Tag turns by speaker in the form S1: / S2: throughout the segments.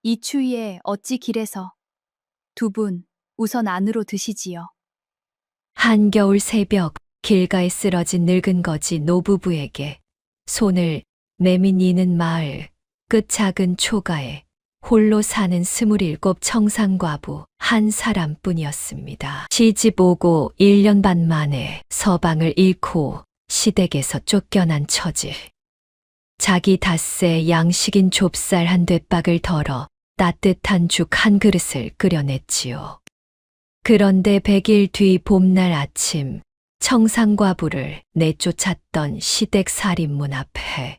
S1: 이 추위에 어찌 길에서 두 분 우선 안으로 드시지요.
S2: 한겨울 새벽 길가에 쓰러진 늙은 거지 노부부에게 손을 내밀이는 마을 끝 작은 초가에 홀로 사는 27 청산과부 한 사람뿐이었습니다. 시집 오고 1년 반 만에 서방을 잃고 시댁에서 쫓겨난 처지. 자기 닷새 양식인 좁쌀 한 되박을 덜어 따뜻한 죽 한 그릇을 끓여냈지요. 그런데 100일 뒤 봄날 아침 청산과부를 내쫓았던 시댁 살인문 앞에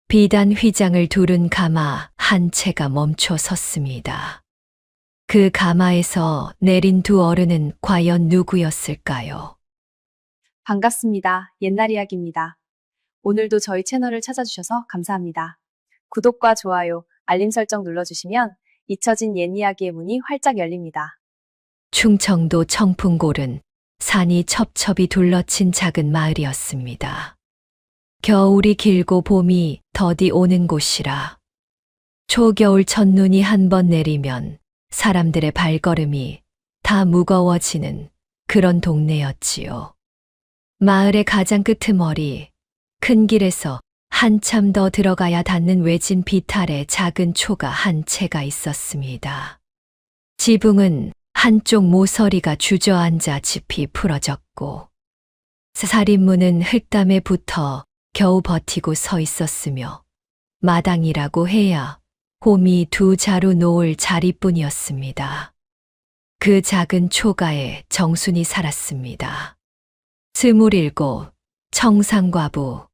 S2: 비단 휘장을 두른 가마 한 채가 멈춰 섰습니다. 그 가마에서 내린 두 어른은 과연 누구였을까요?
S1: 반갑습니다. 옛날 이야기입니다. 오늘도 저희 채널을 찾아주셔서 감사합니다. 구독과 좋아요, 알림 설정 눌러주시면 잊혀진 옛 이야기의 문이 활짝 열립니다.
S2: 충청도 청풍골은 산이 첩첩이 둘러친 작은 마을이었습니다. 겨울이 길고 봄이 더디 오는 곳이라 초겨울 첫눈이 한 번 내리면 사람들의 발걸음이 다 무거워지는 그런 동네였지요. 마을의 가장 끄트머리 큰 길에서 한참 더 들어가야 닿는 외진 비탈의 작은 초가 한 채가 있었습니다. 지붕은 한쪽 모서리가 주저앉아 짚이 풀어졌고 살인문은 흙담에 붙어 겨우 버티고 서 있었으며 마당이라고 해야 홈이 두 자루 놓을 자리뿐이었습니다. 그 작은 초가에 정순이 살았습니다. 27 청산과부.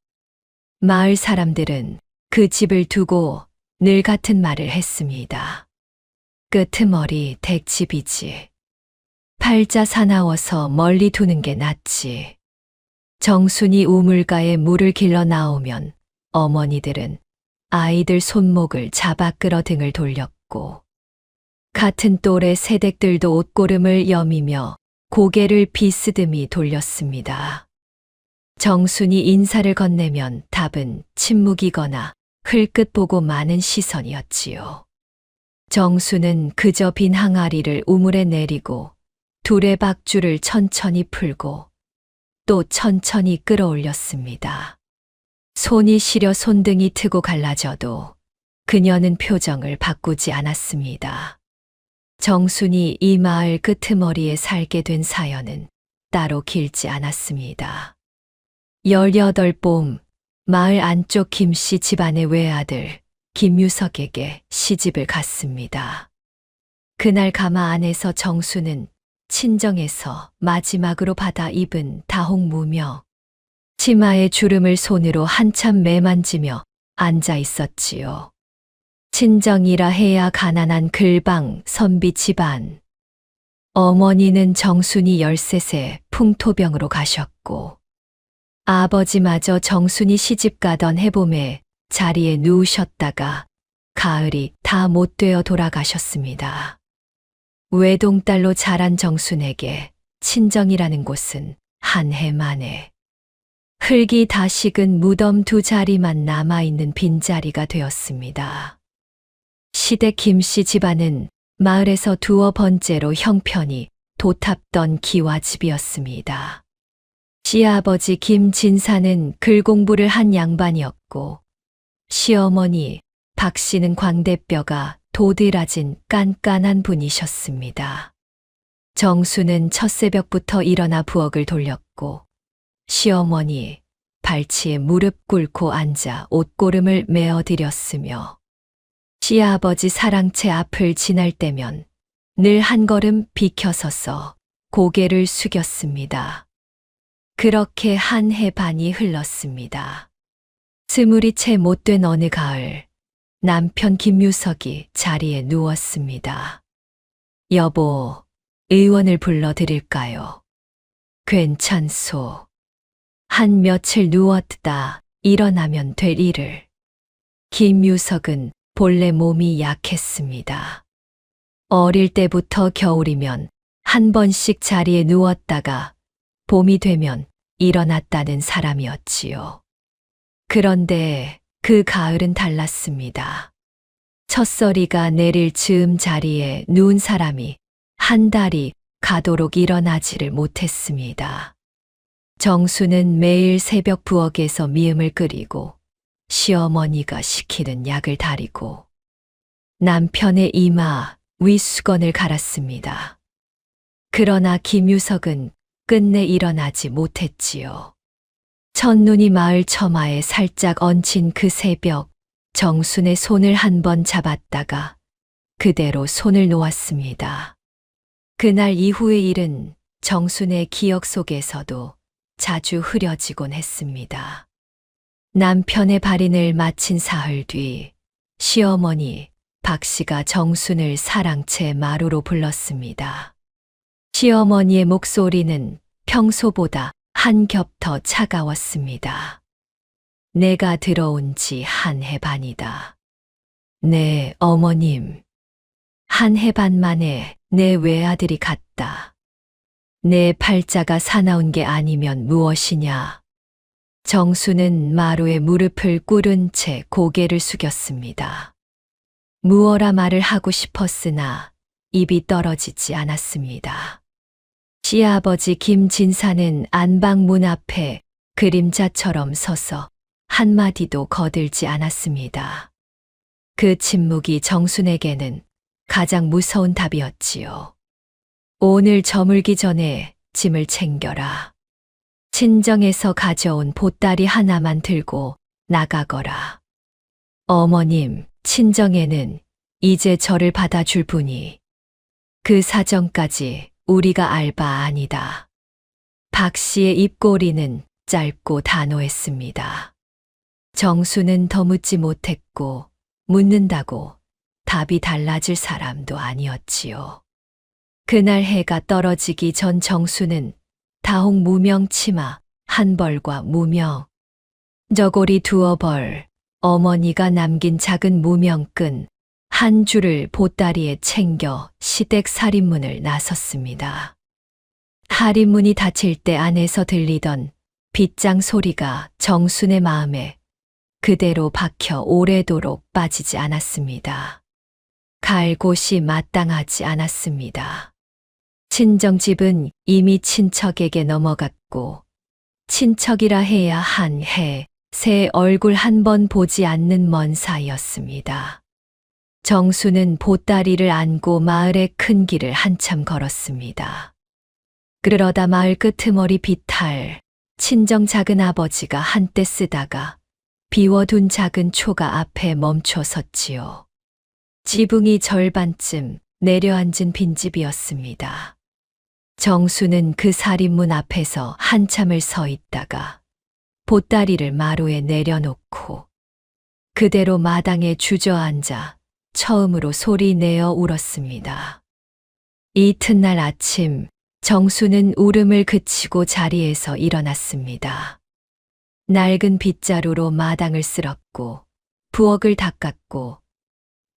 S2: 마을 사람들은 그 집을 두고 늘 같은 말을 했습니다. 끄트머리 댁집이지. 팔자 사나워서 멀리 두는 게 낫지. 정순이 우물가에 물을 길러 나오면 어머니들은 아이들 손목을 잡아 끌어 등을 돌렸고 같은 또래 새댁들도 옷고름을 여미며 고개를 비스듬히 돌렸습니다. 정순이 인사를 건네면 답은 침묵이거나 흘끗 보고 마는 시선이었지요. 정수는 그저 빈 항아리를 우물에 내리고 두레박줄을 천천히 풀고 또 천천히 끌어올렸습니다. 손이 시려 손등이 트고 갈라져도 그녀는 표정을 바꾸지 않았습니다. 정순이 이 마을 끄트머리에 살게 된 사연은 따로 길지 않았습니다. 18봄 마을 안쪽 김씨 집안의 외아들 김유석에게 시집을 갔습니다. 그날 가마 안에서 정수는 친정에서 마지막으로 받아 입은 다홍무며 치마의 주름을 손으로 한참 매만지며 앉아 있었지요. 친정이라 해야 가난한 글방 선비 집안. 어머니는 정순이 13세 풍토병으로 가셨고 아버지마저 정순이 시집 가던 해봄에 자리에 누우셨다가 가을이 다 못되어 돌아가셨습니다. 외동딸로 자란 정순에게 친정이라는 곳은 한 해 만에 흙이 다 식은 무덤 두 자리만 남아있는 빈자리가 되었습니다. 시댁 김씨 집안은 마을에서 두어 번째로 형편이 도탑던 기와집이었습니다. 시아버지 김진사는 글 공부를 한 양반이었고 시어머니 박씨는 광대뼈가 도드라진 깐깐한 분이셨습니다. 정수는 첫새벽부터 일어나 부엌을 돌렸고 시어머니 발치에 무릎 꿇고 앉아 옷고름을 메어드렸으며 시아버지 사랑채 앞을 지날 때면 늘 한 걸음 비켜서서 고개를 숙였습니다. 그렇게 한 해 반이 흘렀습니다. 20채 못된 어느 가을, 남편 김유석이 자리에 누웠습니다. 여보, 의원을 불러드릴까요? 괜찮소. 한 며칠 누웠다 일어나면 될 일을. 김유석은 본래 몸이 약했습니다. 어릴 때부터 겨울이면 한 번씩 자리에 누웠다가 봄이 되면 일어났다는 사람이었지요. 그런데 그 가을은 달랐습니다. 첫서리가 내릴 즈음 자리에 누운 사람이 한 달이 가도록 일어나지를 못했습니다. 정수는 매일 새벽 부엌에서 미음을 끓이고 시어머니가 시키는 약을 다리고 남편의 이마, 윗수건을 갈았습니다. 그러나 김유석은 끝내 일어나지 못했지요. 첫눈이 마을 처마에 살짝 얹힌 그 새벽, 정순의 손을 한 번 잡았다가 그대로 손을 놓았습니다. 그날 이후의 일은 정순의 기억 속에서도 자주 흐려지곤 했습니다. 남편의 발인을 마친 사흘 뒤 시어머니 박 씨가 정순을 사랑채 마루로 불렀습니다. 시어머니의 목소리는 평소보다 한 겹 더 차가웠습니다. 내가 들어온 지 한 해 반이다. 네, 어머님. 한 해 반 만에 내 외아들이 갔다. 내 팔자가 사나운 게 아니면 무엇이냐. 정수는 마루에 무릎을 꿇은 채 고개를 숙였습니다. 무어라 말을 하고 싶었으나 입이 떨어지지 않았습니다. 시아버지 김진사는 안방문 앞에 그림자처럼 서서 한마디도 거들지 않았습니다. 그 침묵이 정순에게는 가장 무서운 답이었지요. 오늘 저물기 전에 짐을 챙겨라. 친정에서 가져온 보따리 하나만 들고 나가거라. 어머님, 친정에는 이제 저를 받아줄 분이 그 사정까지 우리가 알 바 아니다. 박 씨의 입꼬리는 짧고 단호했습니다. 정수는 더 묻지 못했고 묻는다고 답이 달라질 사람도 아니었지요. 그날 해가 떨어지기 전 정수는 다홍 무명 치마 한 벌과 무명 저고리 두어 벌, 어머니가 남긴 작은 무명끈 한 줄을 보따리에 챙겨 시댁 살인문을 나섰습니다. 살인문이 닫힐 때 안에서 들리던 빗장 소리가 정순의 마음에 그대로 박혀 오래도록 빠지지 않았습니다. 갈 곳이 마땅하지 않았습니다. 친정집은 이미 친척에게 넘어갔고 친척이라 해야 한 해, 새 얼굴 한 번 보지 않는 먼 사이였습니다. 정수는 보따리를 안고 마을의 큰 길을 한참 걸었습니다. 그러다 마을 끄트머리 비탈, 친정 작은 아버지가 한때 쓰다가 비워둔 작은 초가 앞에 멈춰 섰지요. 지붕이 절반쯤 내려앉은 빈집이었습니다. 정수는 그 살인문 앞에서 한참을 서 있다가 보따리를 마루에 내려놓고 그대로 마당에 주저앉아 처음으로 소리 내어 울었습니다. 이튿날 아침 정수는 울음을 그치고 자리에서 일어났습니다. 낡은 빗자루로 마당을 쓸었고 부엌을 닦았고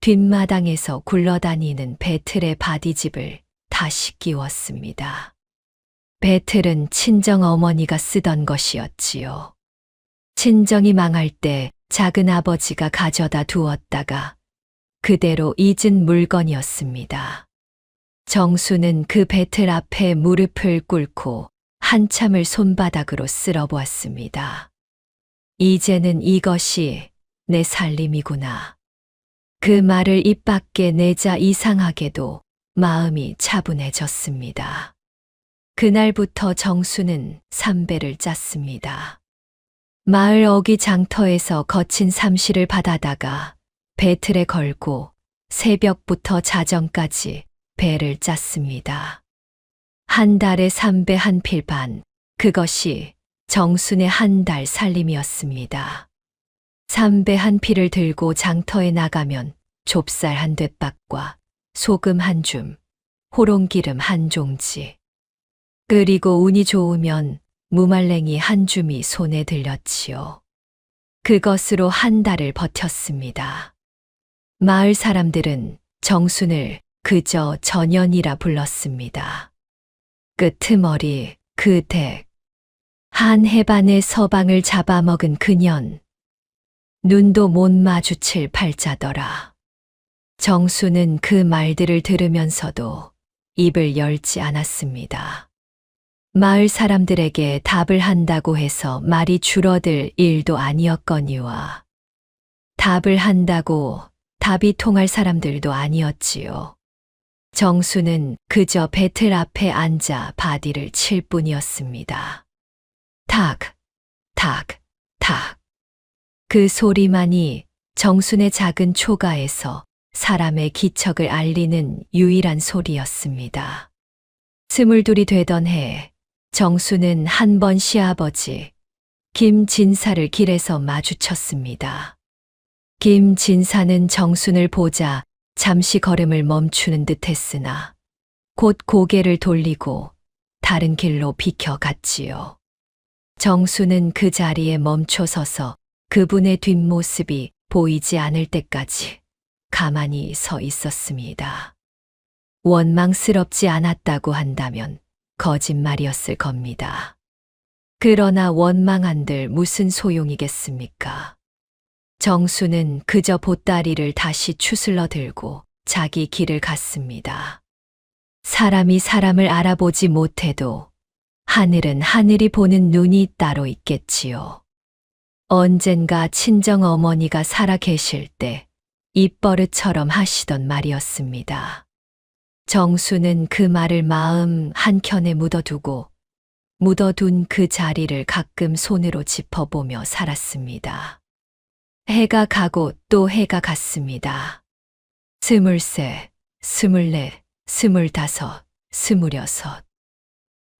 S2: 뒷마당에서 굴러다니는 배틀의 바디집을 다시 끼웠습니다. 배틀은 친정 어머니가 쓰던 것이었지요. 친정이 망할 때 작은 아버지가 가져다 두었다가 그대로 잊은 물건이었습니다. 정수는 그 배틀 앞에 무릎을 꿇고 한참을 손바닥으로 쓸어보았습니다. 이제는 이것이 내 살림이구나. 그 말을 입 밖에 내자 이상하게도 마음이 차분해졌습니다. 그날부터 정수는 삼배를 짰습니다. 마을 어귀 장터에서 거친 삼시를 받아다가 배틀에 걸고 새벽부터 자정까지 배를 짰습니다. 한 달에 삼배 한 필 반, 그것이 정순의 한 달 살림이었습니다. 삼배 한 필을 들고 장터에 나가면 좁쌀 한 뙑박과 소금 한 줌, 호롱기름 한 종지, 그리고 운이 좋으면 무말랭이 한 줌이 손에 들렸지요. 그것으로 한 달을 버텼습니다. 마을 사람들은 정순을 그저 전연이라 불렀습니다. 끄트머리, 그 댁, 한 해반의 서방을 잡아먹은 그년, 눈도 못 마주칠 팔자더라. 정수는 그 말들을 들으면서도 입을 열지 않았습니다. 마을 사람들에게 답을 한다고 해서 말이 줄어들 일도 아니었거니와 답을 한다고 답이 통할 사람들도 아니었지요. 정수는 그저 배틀 앞에 앉아 바디를 칠 뿐이었습니다. 탁, 탁, 탁. 그 소리만이 정순의 작은 초가에서 사람의 기척을 알리는 유일한 소리였습니다. 22이 되던 해, 정수는 한 번 시아버지 김진사를 길에서 마주쳤습니다. 김진사는 정순을 보자 잠시 걸음을 멈추는 듯 했으나 곧 고개를 돌리고 다른 길로 비켜갔지요. 정수는 그 자리에 멈춰 서서 그분의 뒷모습이 보이지 않을 때까지 가만히 서 있었습니다. 원망스럽지 않았다고 한다면 거짓말이었을 겁니다. 그러나 원망한들 무슨 소용이겠습니까? 정수는 그저 보따리를 다시 추슬러 들고 자기 길을 갔습니다. 사람이 사람을 알아보지 못해도 하늘은 하늘이 보는 눈이 따로 있겠지요. 언젠가 친정 어머니가 살아 계실 때 입버릇처럼 하시던 말이었습니다. 정수는 그 말을 마음 한켠에 묻어둔 그 자리를 가끔 손으로 짚어보며 살았습니다. 해가 가고 또 해가 갔습니다. 23, 24, 25, 26.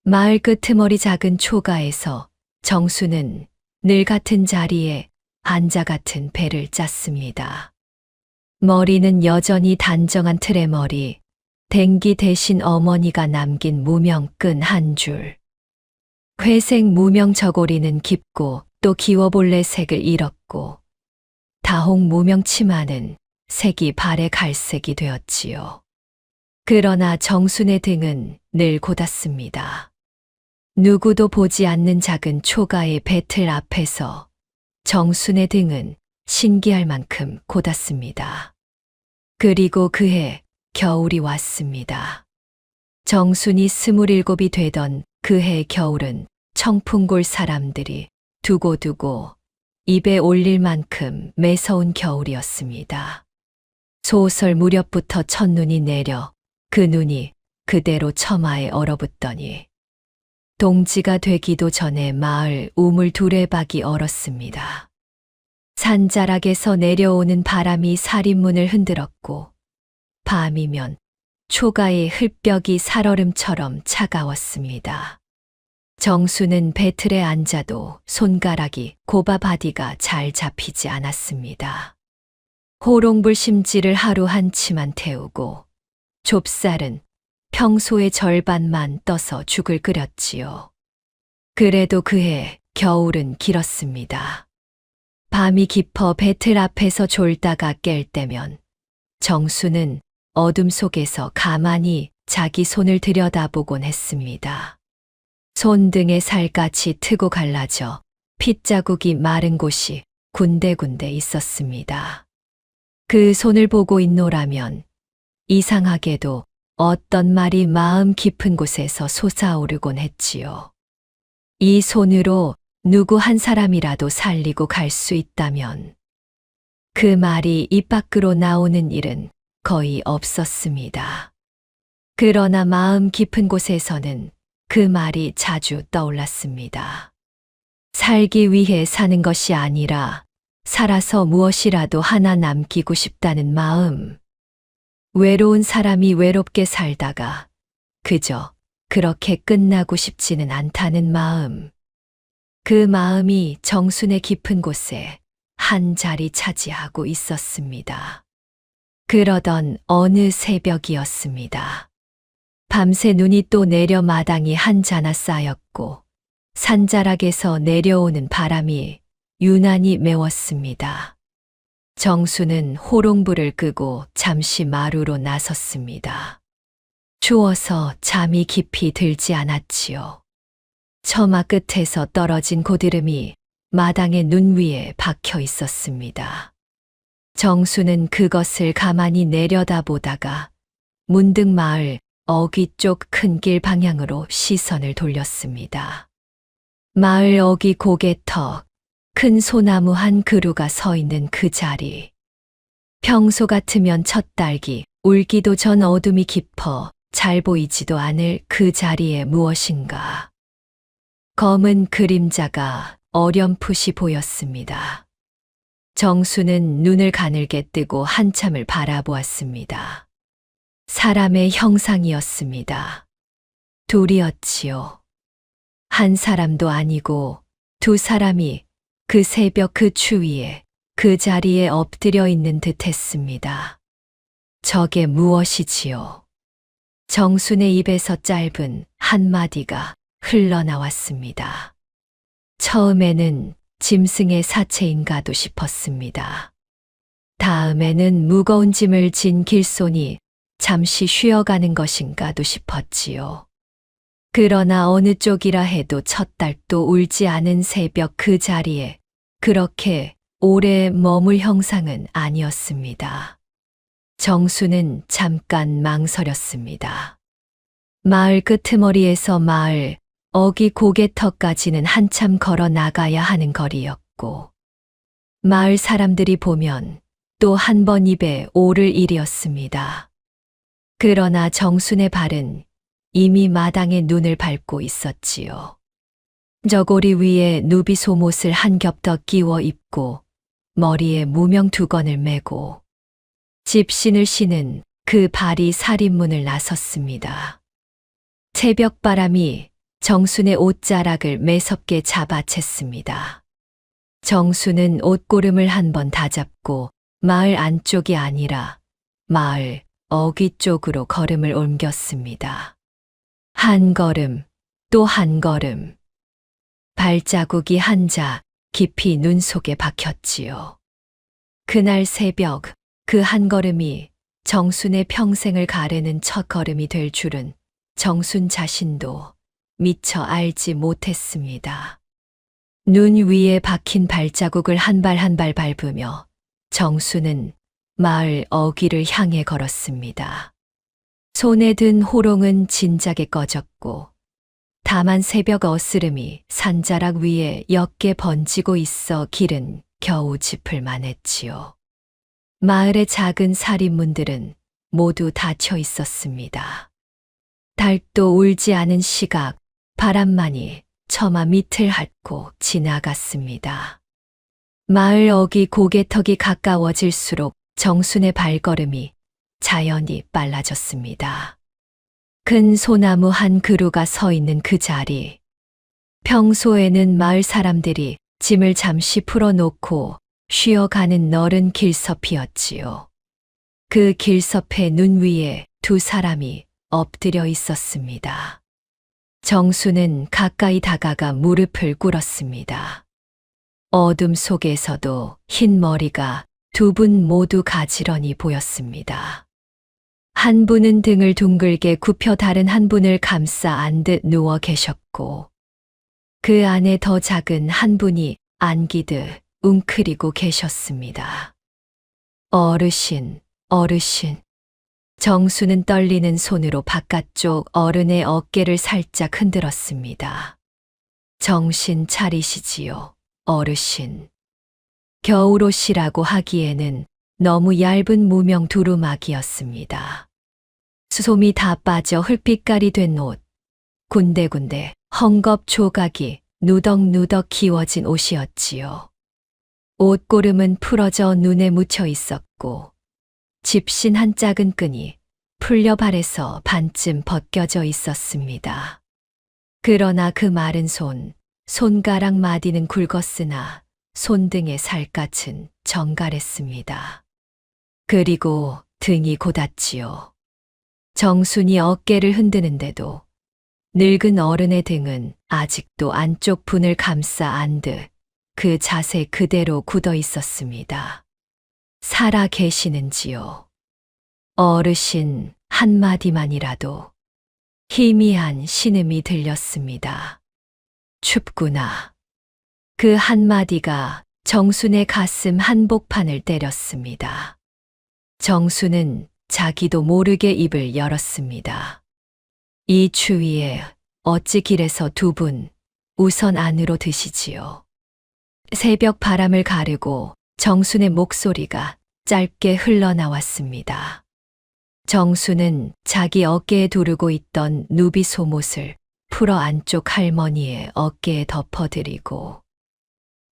S2: 마을 끄트머리 작은 초가에서 정수는 늘 같은 자리에 앉아 같은 배를 짰습니다. 머리는 여전히 단정한 틀의 머리, 댕기 대신 어머니가 남긴 무명끈 한 줄. 회색 무명 저고리는 깊고 또 기워볼래 색을 잃었고, 다홍 무명 치마는 색이 발의 갈색이 되었지요. 그러나 정순의 등은 늘 곧았습니다. 누구도 보지 않는 작은 초가의 배틀 앞에서 정순의 등은 신기할 만큼 곧았습니다. 그리고 그해 겨울이 왔습니다. 정순이 27이 되던 그해 겨울은 청풍골 사람들이 두고두고 입에 올릴 만큼 매서운 겨울이었습니다. 소설 무렵부터 첫눈이 내려 그 눈이 그대로 처마에 얼어붙더니 동지가 되기도 전에 마을 우물 두레박이 얼었습니다. 산자락에서 내려오는 바람이 살인문을 흔들었고 밤이면 초가의 흙벽이 살얼음처럼 차가웠습니다. 정수는 배틀에 앉아도 손가락이 고바바디가 잘 잡히지 않았습니다. 호롱불 심지를 하루 한치만 태우고 좁쌀은 평소의 절반만 떠서 죽을 끓였지요. 그래도 그해 겨울은 길었습니다. 밤이 깊어 배틀 앞에서 졸다가 깰 때면 정수는 어둠 속에서 가만히 자기 손을 들여다보곤 했습니다. 손등에 살갗이 트고 갈라져 핏자국이 마른 곳이 군데군데 있었습니다. 그 손을 보고 있노라면 이상하게도 어떤 말이 마음 깊은 곳에서 솟아오르곤 했지요. 이 손으로 누구 한 사람이라도 살리고 갈 수 있다면 그 말이 입 밖으로 나오는 일은 거의 없었습니다. 그러나 마음 깊은 곳에서는 그 말이 자주 떠올랐습니다. 살기 위해 사는 것이 아니라 살아서 무엇이라도 하나 남기고 싶다는 마음. 외로운 사람이 외롭게 살다가 그저 그렇게 끝나고 싶지는 않다는 마음. 그 마음이 정순의 깊은 곳에 한 자리 차지하고 있었습니다. 그러던 어느 새벽이었습니다. 밤새 눈이 또 내려 마당이 한자나 쌓였고 산자락에서 내려오는 바람이 유난히 매웠습니다. 정수는 호롱불을 끄고 잠시 마루로 나섰습니다. 추워서 잠이 깊이 들지 않았지요. 처마 끝에서 떨어진 고드름이 마당의 눈 위에 박혀 있었습니다. 정수는 그것을 가만히 내려다보다가 문득 마을 어귀 쪽 큰 길 방향으로 시선을 돌렸습니다. 마을 어귀 고개턱 큰 소나무 한 그루가 서 있는 그 자리. 평소 같으면 첫 딸기, 울기도 전 어둠이 깊어 잘 보이지도 않을 그 자리에 무엇인가. 검은 그림자가 어렴풋이 보였습니다. 정수는 눈을 가늘게 뜨고 한참을 바라보았습니다. 사람의 형상이었습니다. 둘이었지요. 한 사람도 아니고 두 사람이 그 새벽 그 추위에 그 자리에 엎드려 있는 듯 했습니다. 저게 무엇이지요? 정순의 입에서 짧은 한마디가 흘러나왔습니다. 처음에는 짐승의 사체인가도 싶었습니다. 다음에는 무거운 짐을 진 길손이 잠시 쉬어가는 것인가도 싶었지요. 그러나 어느 쪽이라 해도 첫 딸도 울지 않은 새벽 그 자리에 그렇게 오래 머물 형상은 아니었습니다. 정수는 잠깐 망설였습니다. 마을 끄트머리에서 마을 어귀 고개턱까지는 한참 걸어 나가야 하는 거리였고, 마을 사람들이 보면 또 한 번 입에 오를 일이었습니다. 그러나 정순의 발은 이미 마당에 눈을 밟고 있었지요. 저고리 위에 누비 속옷을 한 겹 더 끼워 입고 머리에 무명 두건을 메고 집신을 신은 그 발이 살인문을 나섰습니다. 새벽바람이 정순의 옷자락을 매섭게 잡아챘습니다. 정순은 옷고름을 한 번 다잡고 마을 안쪽이 아니라 마을 어귀 쪽으로 걸음을 옮겼습니다. 한 걸음, 또 한 걸음. 발자국이 한자 깊이 눈 속에 박혔지요. 그날 새벽 그 한 걸음이 정순의 평생을 가르는 첫 걸음이 될 줄은 정순 자신도 미처 알지 못했습니다. 눈 위에 박힌 발자국을 한 발 한 발 밟으며 정순은 마을 어귀를 향해 걸었습니다. 손에 든 호롱은 진작에 꺼졌고 다만 새벽 어스름이 산자락 위에 옅게 번지고 있어 길은 겨우 짚을만 했지요. 마을의 작은 살인문들은 모두 닫혀 있었습니다. 달도 울지 않은 시각, 바람만이 처마 밑을 핥고 지나갔습니다. 마을 어귀 고개턱이 가까워질수록 정순의 발걸음이 자연히 빨라졌습니다. 큰 소나무 한 그루가 서 있는 그 자리. 평소에는 마을 사람들이 짐을 잠시 풀어놓고 쉬어가는 너른 길섭이었지요. 그 길섭의 눈 위에 두 사람이 엎드려 있었습니다. 정수는 가까이 다가가 무릎을 꿇었습니다. 어둠 속에서도 흰 머리가 두 분 모두 가지런히 보였습니다. 한 분은 등을 둥글게 굽혀 다른 한 분을 감싸 안듯 누워 계셨고, 그 안에 더 작은 한 분이 안기듯 웅크리고 계셨습니다. 어르신, 어르신. 정수는 떨리는 손으로 바깥쪽 어른의 어깨를 살짝 흔들었습니다. 정신 차리시지요, 어르신. 겨울옷이라고 하기에는 너무 얇은 무명 두루마기였습니다. 수솜이 다 빠져 흙빛깔이 된 옷, 군데군데 헝겊 조각이 누덕누덕 기워진 옷이었지요. 옷고름은 풀어져 눈에 묻혀 있었고 집신 한 작은 끈이 풀려 발에서 반쯤 벗겨져 있었습니다. 그러나 그 마른 손가락 마디는 굵었으나 손등의 살갗은 정갈했습니다. 그리고 등이 곧았지요. 정순이 어깨를 흔드는데도 늙은 어른의 등은 아직도 안쪽 분을 감싸 안듯 그 자세 그대로 굳어 있었습니다. 살아 계시는지요? 어르신 한마디만이라도 희미한 신음이 들렸습니다. 춥구나. 그 한마디가 정순의 가슴 한복판을 때렸습니다. 정순은 자기도 모르게 입을 열었습니다. 이 추위에 어찌 길에서 두 분 우선 안으로 드시지요. 새벽 바람을 가르고 정순의 목소리가 짧게 흘러나왔습니다. 정순은 자기 어깨에 두르고 있던 누비 속옷을 풀어 안쪽 할머니의 어깨에 덮어드리고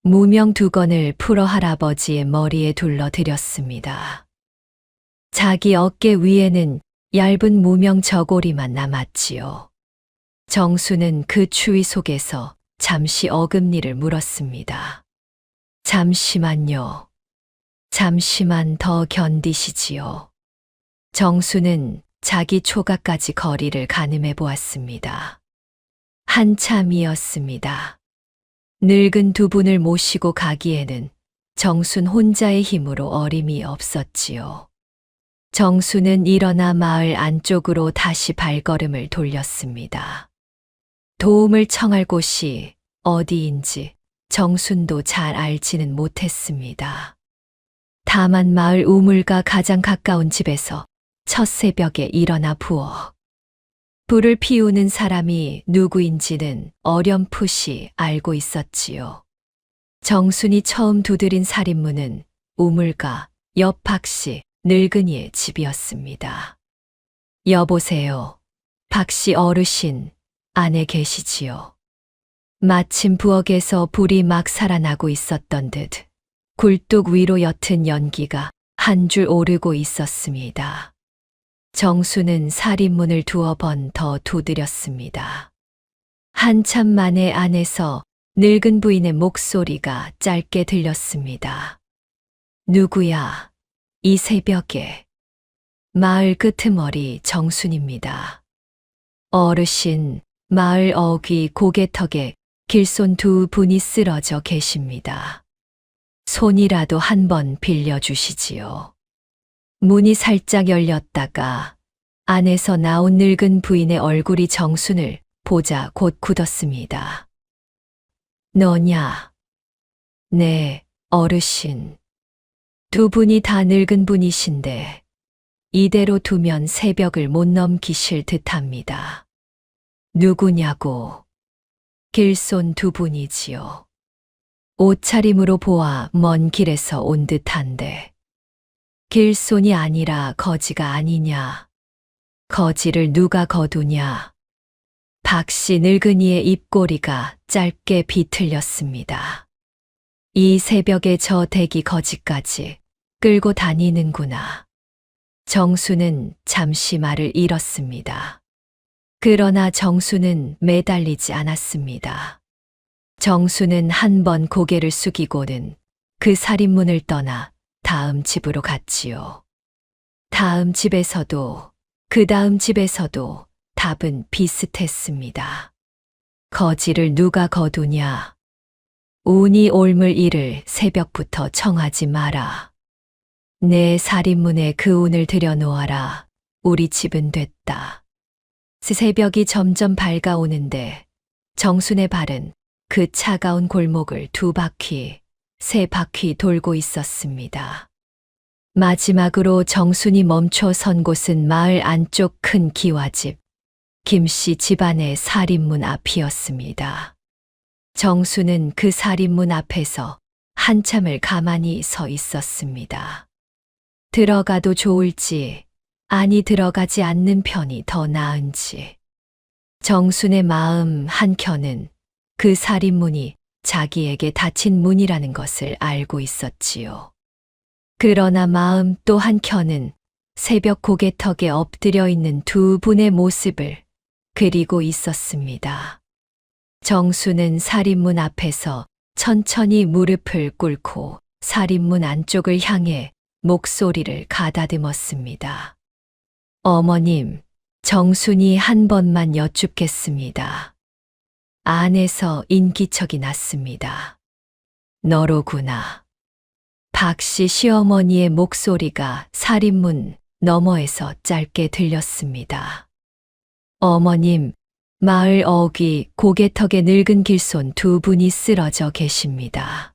S2: 무명 두건을 풀어 할아버지의 머리에 둘러드렸습니다. 자기 어깨 위에는 얇은 무명 저고리만 남았지요. 정순은 그 추위 속에서 잠시 어금니를 물었습니다. 잠시만요. 잠시만 더 견디시지요. 정순은 자기 초가까지 거리를 가늠해 보았습니다. 한참이었습니다. 늙은 두 분을 모시고 가기에는 정순 혼자의 힘으로 어림이 없었지요. 정순은 일어나 마을 안쪽으로 다시 발걸음을 돌렸습니다. 도움을 청할 곳이 어디인지 정순도 잘 알지는 못했습니다. 다만 마을 우물과 가장 가까운 집에서 첫 새벽에 일어나 부엌 불을 피우는 사람이 누구인지는 어렴풋이 알고 있었지요. 정순이 처음 두드린 살인문은 우물가 옆 박씨 늙은이의 집이었습니다. 여보세요. 박씨 어르신, 안에 계시지요. 마침 부엌에서 불이 막 살아나고 있었던 듯 굴뚝 위로 옅은 연기가 한 줄 오르고 있었습니다. 정수는 살인문을 두어 번 더 두드렸습니다. 한참 만에 안에서 늙은 부인의 목소리가 짧게 들렸습니다. 누구야? 이 새벽에. 마을 끄트머리 정순입니다. 어르신, 마을 어귀 고개턱에 길손 두 분이 쓰러져 계십니다. 손이라도 한번 빌려주시지요. 문이 살짝 열렸다가 안에서 나온 늙은 부인의 얼굴이 정순을 보자 곧 굳었습니다. 너냐? 네, 어르신. 두 분이 다 늙은 분이신데 이대로 두면 새벽을 못 넘기실 듯합니다. 누구냐고? 길손 두 분이지요. 옷차림으로 보아 먼 길에서 온 듯한데 길손이 아니라 거지가 아니냐? 거지를 누가 거두냐? 박씨 늙은이의 입꼬리가 짧게 비틀렸습니다. 이 새벽에 저 대기 거지까지 끌고 다니는구나. 정수는 잠시 말을 잃었습니다. 그러나 정수는 매달리지 않았습니다. 정수는 한 번 고개를 숙이고는 그 살인문을 떠나 다음 집으로 갔지요. 다음 집에서도 그 다음 집에서도 답은 비슷했습니다. 거지를 누가 거두냐? 운이 옮을 일을 새벽부터 청하지 마라. 내 살인문에 그 운을 들여놓아라. 우리 집은 됐다. 새벽이 점점 밝아오는데 정순의 발은 그 차가운 골목을 두 바퀴, 세 바퀴 돌고 있었습니다. 마지막으로 정순이 멈춰 선 곳은 마을 안쪽 큰 기와집, 김씨 집안의 살인문 앞이었습니다. 정순은 그 살인문 앞에서 한참을 가만히 서 있었습니다. 들어가도 좋을지, 아니 들어가지 않는 편이 더 나은지. 정순의 마음 한켠은 그 살인문이 자기에게 닫힌 문이라는 것을 알고 있었지요. 그러나 마음 또 한켠은 새벽 고개턱에 엎드려 있는 두 분의 모습을 그리고 있었습니다. 정수는 살인문 앞에서 천천히 무릎을 꿇고 살인문 안쪽을 향해 목소리를 가다듬었습니다. 어머님, 정순이 한 번만 여쭙겠습니다. 안에서 인기척이 났습니다. 너로구나. 박씨 시어머니의 목소리가 살인문 너머에서 짧게 들렸습니다. 어머님, 마을 어귀 고개턱에 늙은 길손 두 분이 쓰러져 계십니다.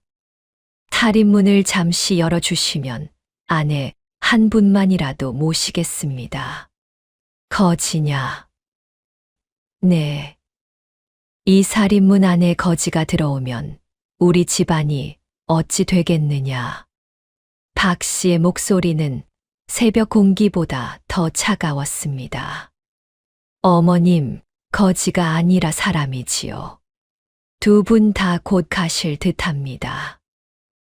S2: 살인문을 잠시 열어주시면 안에 한 분만이라도 모시겠습니다. 거지냐? 네. 이 살인문 안에 거지가 들어오면 우리 집안이 어찌 되겠느냐? 박 씨의 목소리는 새벽 공기보다 더 차가웠습니다. 어머님, 거지가 아니라 사람이지요. 두 분 다 곧 가실 듯합니다.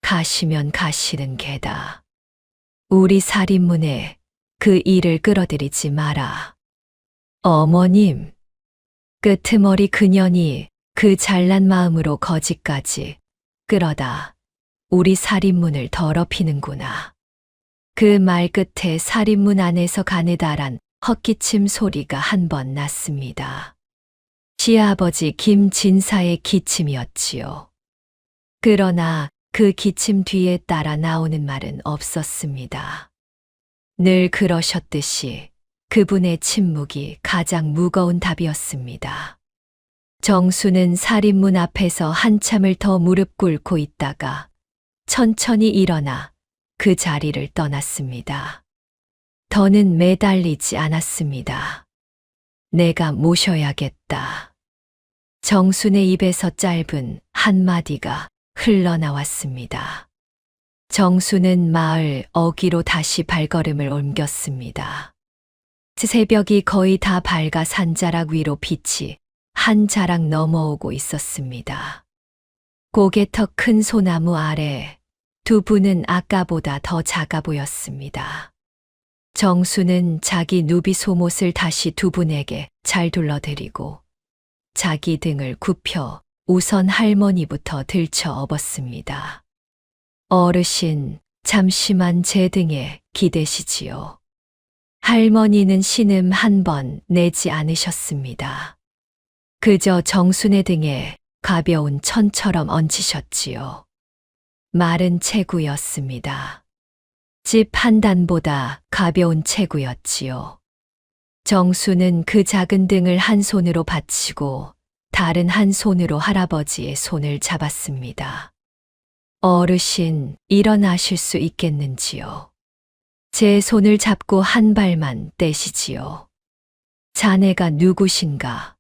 S2: 가시면 가시는 게다. 우리 살인문에 그 일을 끌어들이지 마라. 어머님, 끄트머리 그년이 그 잘난 마음으로 거지까지 끌어다 우리 살인문을 더럽히는구나. 그 말 끝에 살인문 안에서 가느다란 헛기침 소리가 한 번 났습니다. 시아버지 김진사의 기침이었지요. 그러나 그 기침 뒤에 따라 나오는 말은 없었습니다. 늘 그러셨듯이 그분의 침묵이 가장 무거운 답이었습니다. 정수는 살인문 앞에서 한참을 더 무릎 꿇고 있다가 천천히 일어나 그 자리를 떠났습니다. 더는 매달리지 않았습니다. 내가 모셔야겠다. 정순의 입에서 짧은 한마디가 흘러나왔습니다. 정수는 마을 어귀로 다시 발걸음을 옮겼습니다. 새벽이 거의 다 밝아 산자락 위로 빛이 한 자락 넘어오고 있었습니다. 고개턱 큰 소나무 아래 두 분은 아까보다 더 작아 보였습니다. 정수는 자기 누비 속옷을 다시 두 분에게 잘 둘러드리고 자기 등을 굽혀 우선 할머니부터 들쳐 업었습니다. 어르신, 잠시만 제 등에 기대시지요. 할머니는 신음 한 번 내지 않으셨습니다. 그저 정순의 등에 가벼운 천처럼 얹히셨지요. 마른 체구였습니다. 집 한 단보다 가벼운 체구였지요. 정수는 그 작은 등을 한 손으로 받치고 다른 한 손으로 할아버지의 손을 잡았습니다. 어르신, 일어나실 수 있겠는지요? 제 손을 잡고 한 발만 떼시지요. 자네가 누구신가?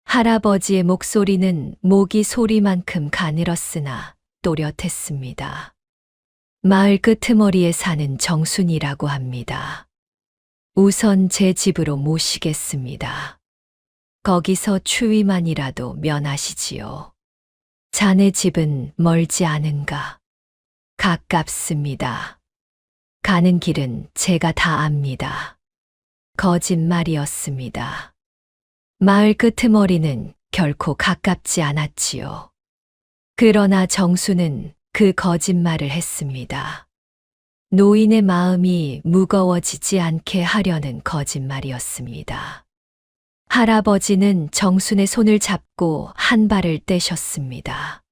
S2: 할아버지의 목소리는 모기 소리만큼 가늘었으나 또렷했습니다. 마을 끄트머리에 사는 정순이라고 합니다. 우선 제 집으로 모시겠습니다. 거기서 추위만이라도 면하시지요. 자네 집은 멀지 않은가? 가깝습니다. 가는 길은 제가 다 압니다. 거짓말이었습니다. 마을 끄트머리는 결코 가깝지 않았지요. 그러나 정수는 그 거짓말을 했습니다. 노인의 마음이 무거워지지 않게 하려는 거짓말이었습니다. 할아버지는 정순의 손을 잡고 한 발을 떼셨습니다.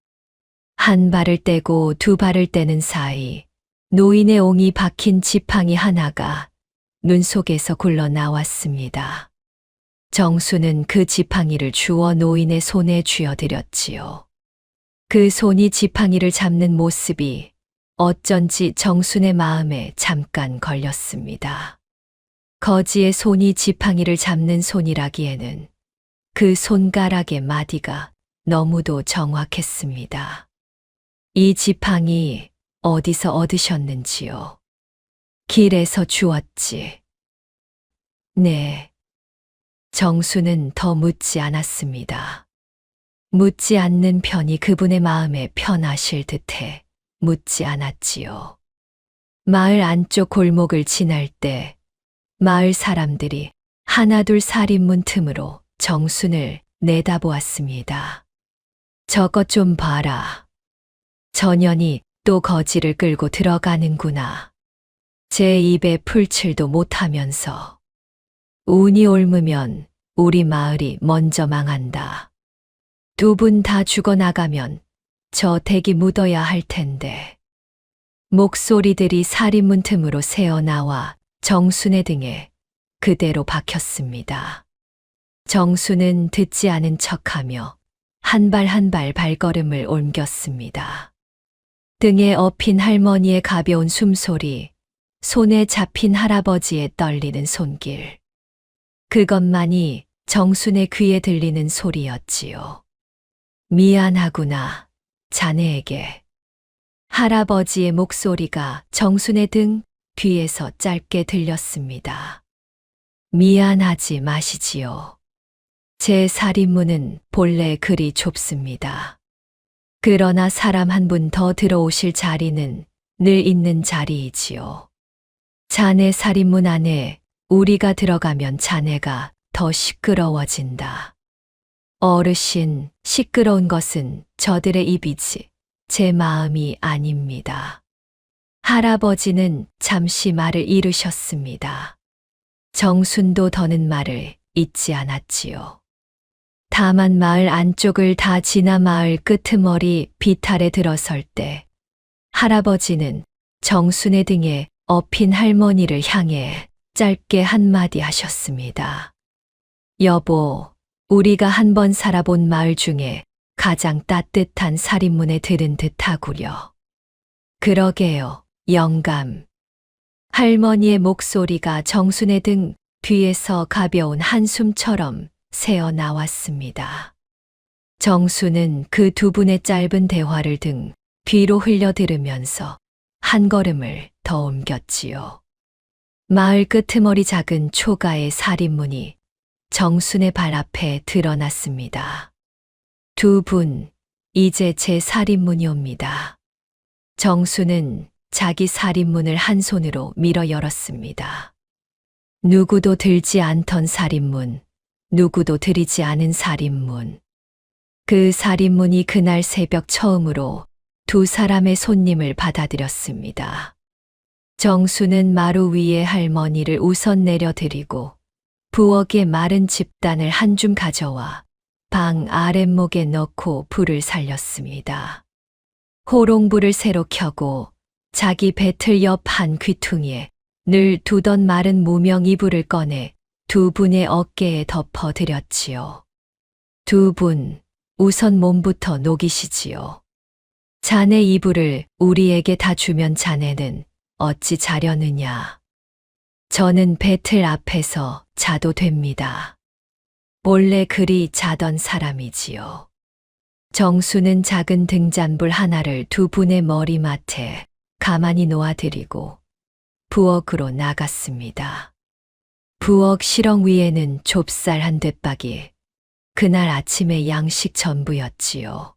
S2: 한 발을 떼고 두 발을 떼는 사이 노인의 옹이 박힌 지팡이 하나가 눈 속에서 굴러 나왔습니다. 정수는 그 지팡이를 주워 노인의 손에 쥐어들였지요. 그 손이 지팡이를 잡는 모습이 어쩐지 정순의 마음에 잠깐 걸렸습니다. 거지의 손이 지팡이를 잡는 손이라기에는 그 손가락의 마디가 너무도 정확했습니다. 이 지팡이 어디서 얻으셨는지요? 길에서 주웠지. 네. 정수는 더 묻지 않았습니다. 묻지 않는 편이 그분의 마음에 편하실 듯해 묻지 않았지요. 마을 안쪽 골목을 지날 때 마을 사람들이 하나둘 살인문 틈으로 정순을 내다보았습니다. 저것 좀 봐라. 전현이 또 거지를 끌고 들어가는구나. 제 입에 풀칠도 못하면서. 운이 옮으면 우리 마을이 먼저 망한다. 두 분 다 죽어나가면 저 댁이 묻어야 할 텐데. 목소리들이 살인문 틈으로 새어나와 정순의 등에 그대로 박혔습니다. 정순은 듣지 않은 척하며 한 발 한 발 발걸음을 옮겼습니다. 등에 업힌 할머니의 가벼운 숨소리, 손에 잡힌 할아버지의 떨리는 손길. 그것만이 정순의 귀에 들리는 소리였지요. 미안하구나, 자네에게. 할아버지의 목소리가 정순의 등 뒤에서 짧게 들렸습니다. 미안하지 마시지요. 제 살인문은 본래 그리 좁습니다. 그러나 사람 한 분 더 들어오실 자리는 늘 있는 자리이지요. 자네 살인문 안에 우리가 들어가면 자네가 더 시끄러워진다. 어르신, 시끄러운 것은 저들의 입이지 제 마음이 아닙니다. 할아버지는 잠시 말을 잃으셨습니다. 정순도 더는 말을 잇지 않았지요. 다만 마을 안쪽을 다 지나 마을 끄트머리 비탈에 들어설 때 할아버지는 정순의 등에 업힌 할머니를 향해 짧게 한마디 하셨습니다. 여보, 우리가 한 번 살아본 마을 중에 가장 따뜻한 살인문에 들은 듯하구려. 그러게요, 영감. 할머니의 목소리가 정순의 등 뒤에서 가벼운 한숨처럼 새어 나왔습니다. 정순은 그 두 분의 짧은 대화를 등 뒤로 흘려 들으면서 한 걸음을 더 옮겼지요. 마을 끄트머리 작은 초가의 살인문이 정순의 발 앞에 드러났습니다. 두 분, 이제 제 살인문이옵니다. 정순은 자기 살인문을 한 손으로 밀어 열었습니다. 누구도 들지 않던 살인문, 누구도 들이지 않은 살인문. 그 살인문이 그날 새벽 처음으로 두 사람의 손님을 받아들였습니다. 정수는 마루 위에 할머니를 우선 내려드리고 부엌에 마른 집단을 한 줌 가져와 방 아랫목에 넣고 불을 살렸습니다. 호롱불을 새로 켜고 자기 배틀 옆 한 귀퉁이에 늘 두던 마른 무명 이불을 꺼내 두 분의 어깨에 덮어드렸지요. 두 분, 우선 몸부터 녹이시지요. 자네 이불을 우리에게 다 주면 자네는 어찌 자려느냐. 저는 배틀 앞에서 자도 됩니다. 본래 그리 자던 사람이지요. 정수는 작은 등잔불 하나를 두 분의 머리맡에 가만히 놓아드리고 부엌으로 나갔습니다. 부엌 실ong 위에는 좁쌀 한 뙑박이, 그날 아침의 양식 전부였지요.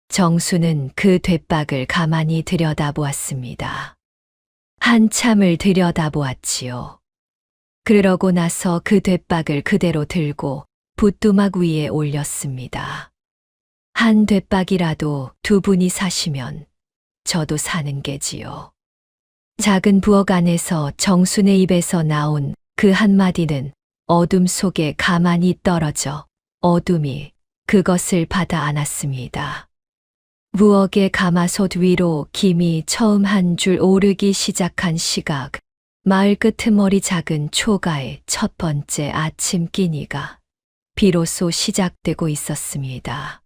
S2: 정수는 그 뙑박을 가만히 들여다보았습니다. 한참을 들여다보았지요. 그러고 나서 그 뙑박을 그대로 들고 붓두막 위에 올렸습니다. 한 뙑박이라도 두 분이 사시면 저도 사는 게지요. 작은 부엌 안에서 정순의 입에서 나온 그 한마디는 어둠 속에 가만히 떨어져 어둠이 그것을 받아 안았습니다. 부엌의 가마솥 위로 김이 처음 한 줄 오르기 시작한 시각, 마을 끄트머리 작은 초가의 첫 번째 아침 끼니가 비로소 시작되고 있었습니다.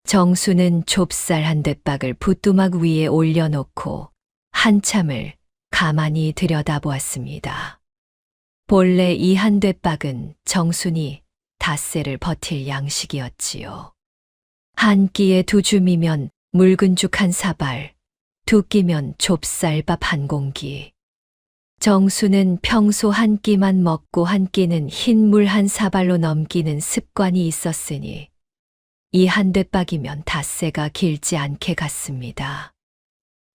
S2: 정수는 좁쌀 한 뙑박을 붓두막 위에 올려놓고 한참을 가만히 들여다보았습니다. 본래 이 한 뙑박은 정순이 닷새를 버틸 양식이었지요. 한 끼에 두 줌이면 묽은 죽 한 사발, 두 끼면 좁쌀밥 한 공기. 정수는 평소 한 끼만 먹고 한 끼는 흰물 한 사발로 넘기는 습관이 있었으니 이 한 뙑박이면 닷새가 길지 않게 갔습니다.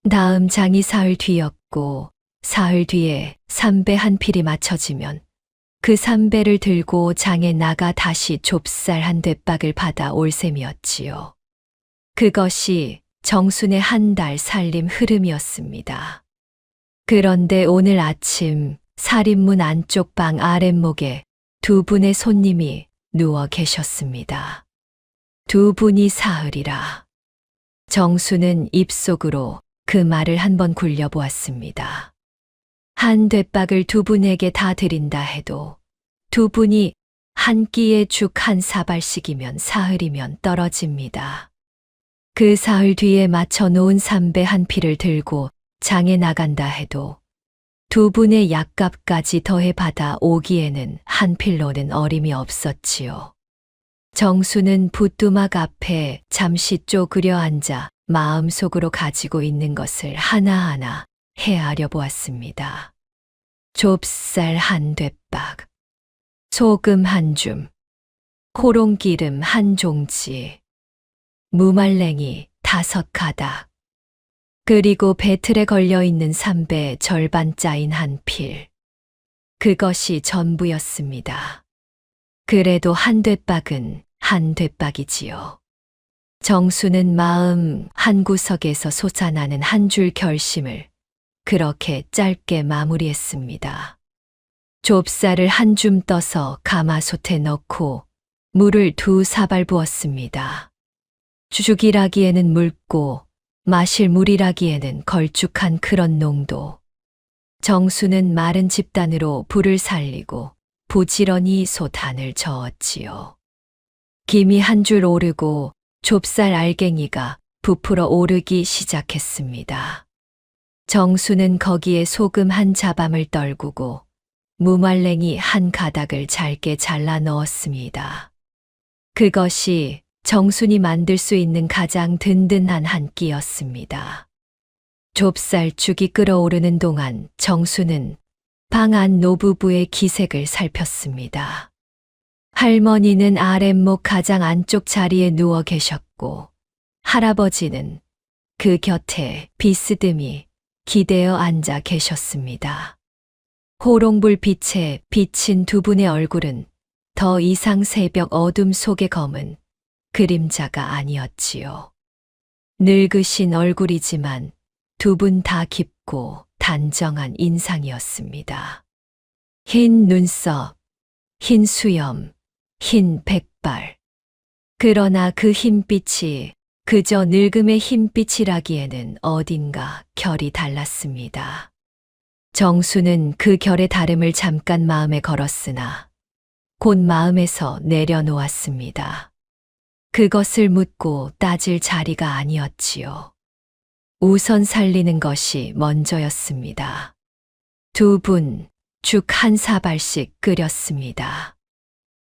S2: 다음 장이 사흘 뒤였고 사흘 뒤에 삼배 한 필이 맞춰지면 그 삼배를 들고 장에 나가 다시 좁쌀 한 뙑박을 받아 올 셈이었지요. 그것이 정순의 한 달 살림 흐름이었습니다. 그런데 오늘 아침 살인문 안쪽 방 아랫목에 두 분의 손님이 누워 계셨습니다. 두 분이 사흘이라. 정수는 입속으로 그 말을 한번 굴려보았습니다. 한 뙑박을 두 분에게 다 드린다 해도 두 분이 한 끼에 죽 한 사발씩이면 사흘이면 떨어집니다. 그 사흘 뒤에 맞춰 놓은 삼배 한 피를 들고 장에 나간다 해도 두 분의 약값까지 더해 받아 오기에는 한 필로는 어림이 없었지요. 정수는 붓두막 앞에 잠시 쪼그려 앉아 마음속으로 가지고 있는 것을 하나하나 헤아려 보았습니다. 좁쌀 한 뙑박, 소금 한 줌, 호롱기름 한 종지, 무말랭이 5가닥, 그리고 배틀에 걸려있는 삼배 절반 짜인 한 필. 그것이 전부였습니다. 그래도 한 뙑박은 한 뙑박이지요. 정수는 마음 한구석에서 솟아나는 한 줄 결심을 그렇게 짧게 마무리했습니다. 좁쌀을 한 줌 떠서 가마솥에 넣고 물을 2사발 부었습니다. 죽이라기에는 묽고 마실 물이라기에는 걸쭉한 그런 농도. 정수는 마른 집단으로 불을 살리고 부지런히 솥안을 저었지요. 김이 한 줄 오르고 좁쌀 알갱이가 부풀어 오르기 시작했습니다. 정수는 거기에 소금 한 자밤을 떨구고 무말랭이 한 가닥을 잘게 잘라 넣었습니다. 그것이 정순이 만들 수 있는 가장 든든한 한 끼였습니다. 좁쌀죽이 끓어오르는 동안 정수는 방 안 노부부의 기색을 살폈습니다. 할머니는 아랫목 가장 안쪽 자리에 누워 계셨고 할아버지는 그 곁에 비스듬히 기대어 앉아 계셨습니다. 호롱불 빛에 비친 두 분의 얼굴은 더 이상 새벽 어둠 속의 검은 그림자가 아니었지요. 늙으신 얼굴이지만 두 분 다 깊고 단정한 인상이었습니다. 흰 눈썹, 흰 수염, 흰 백발. 그러나 그 흰빛이 그저 늙음의 흰빛이라기에는 어딘가 결이 달랐습니다. 정수는 그 결의 다름을 잠깐 마음에 걸었으나 곧 마음에서 내려놓았습니다. 그것을 묻고 따질 자리가 아니었지요. 우선 살리는 것이 먼저였습니다. 두 분 죽 한 사발씩 끓였습니다.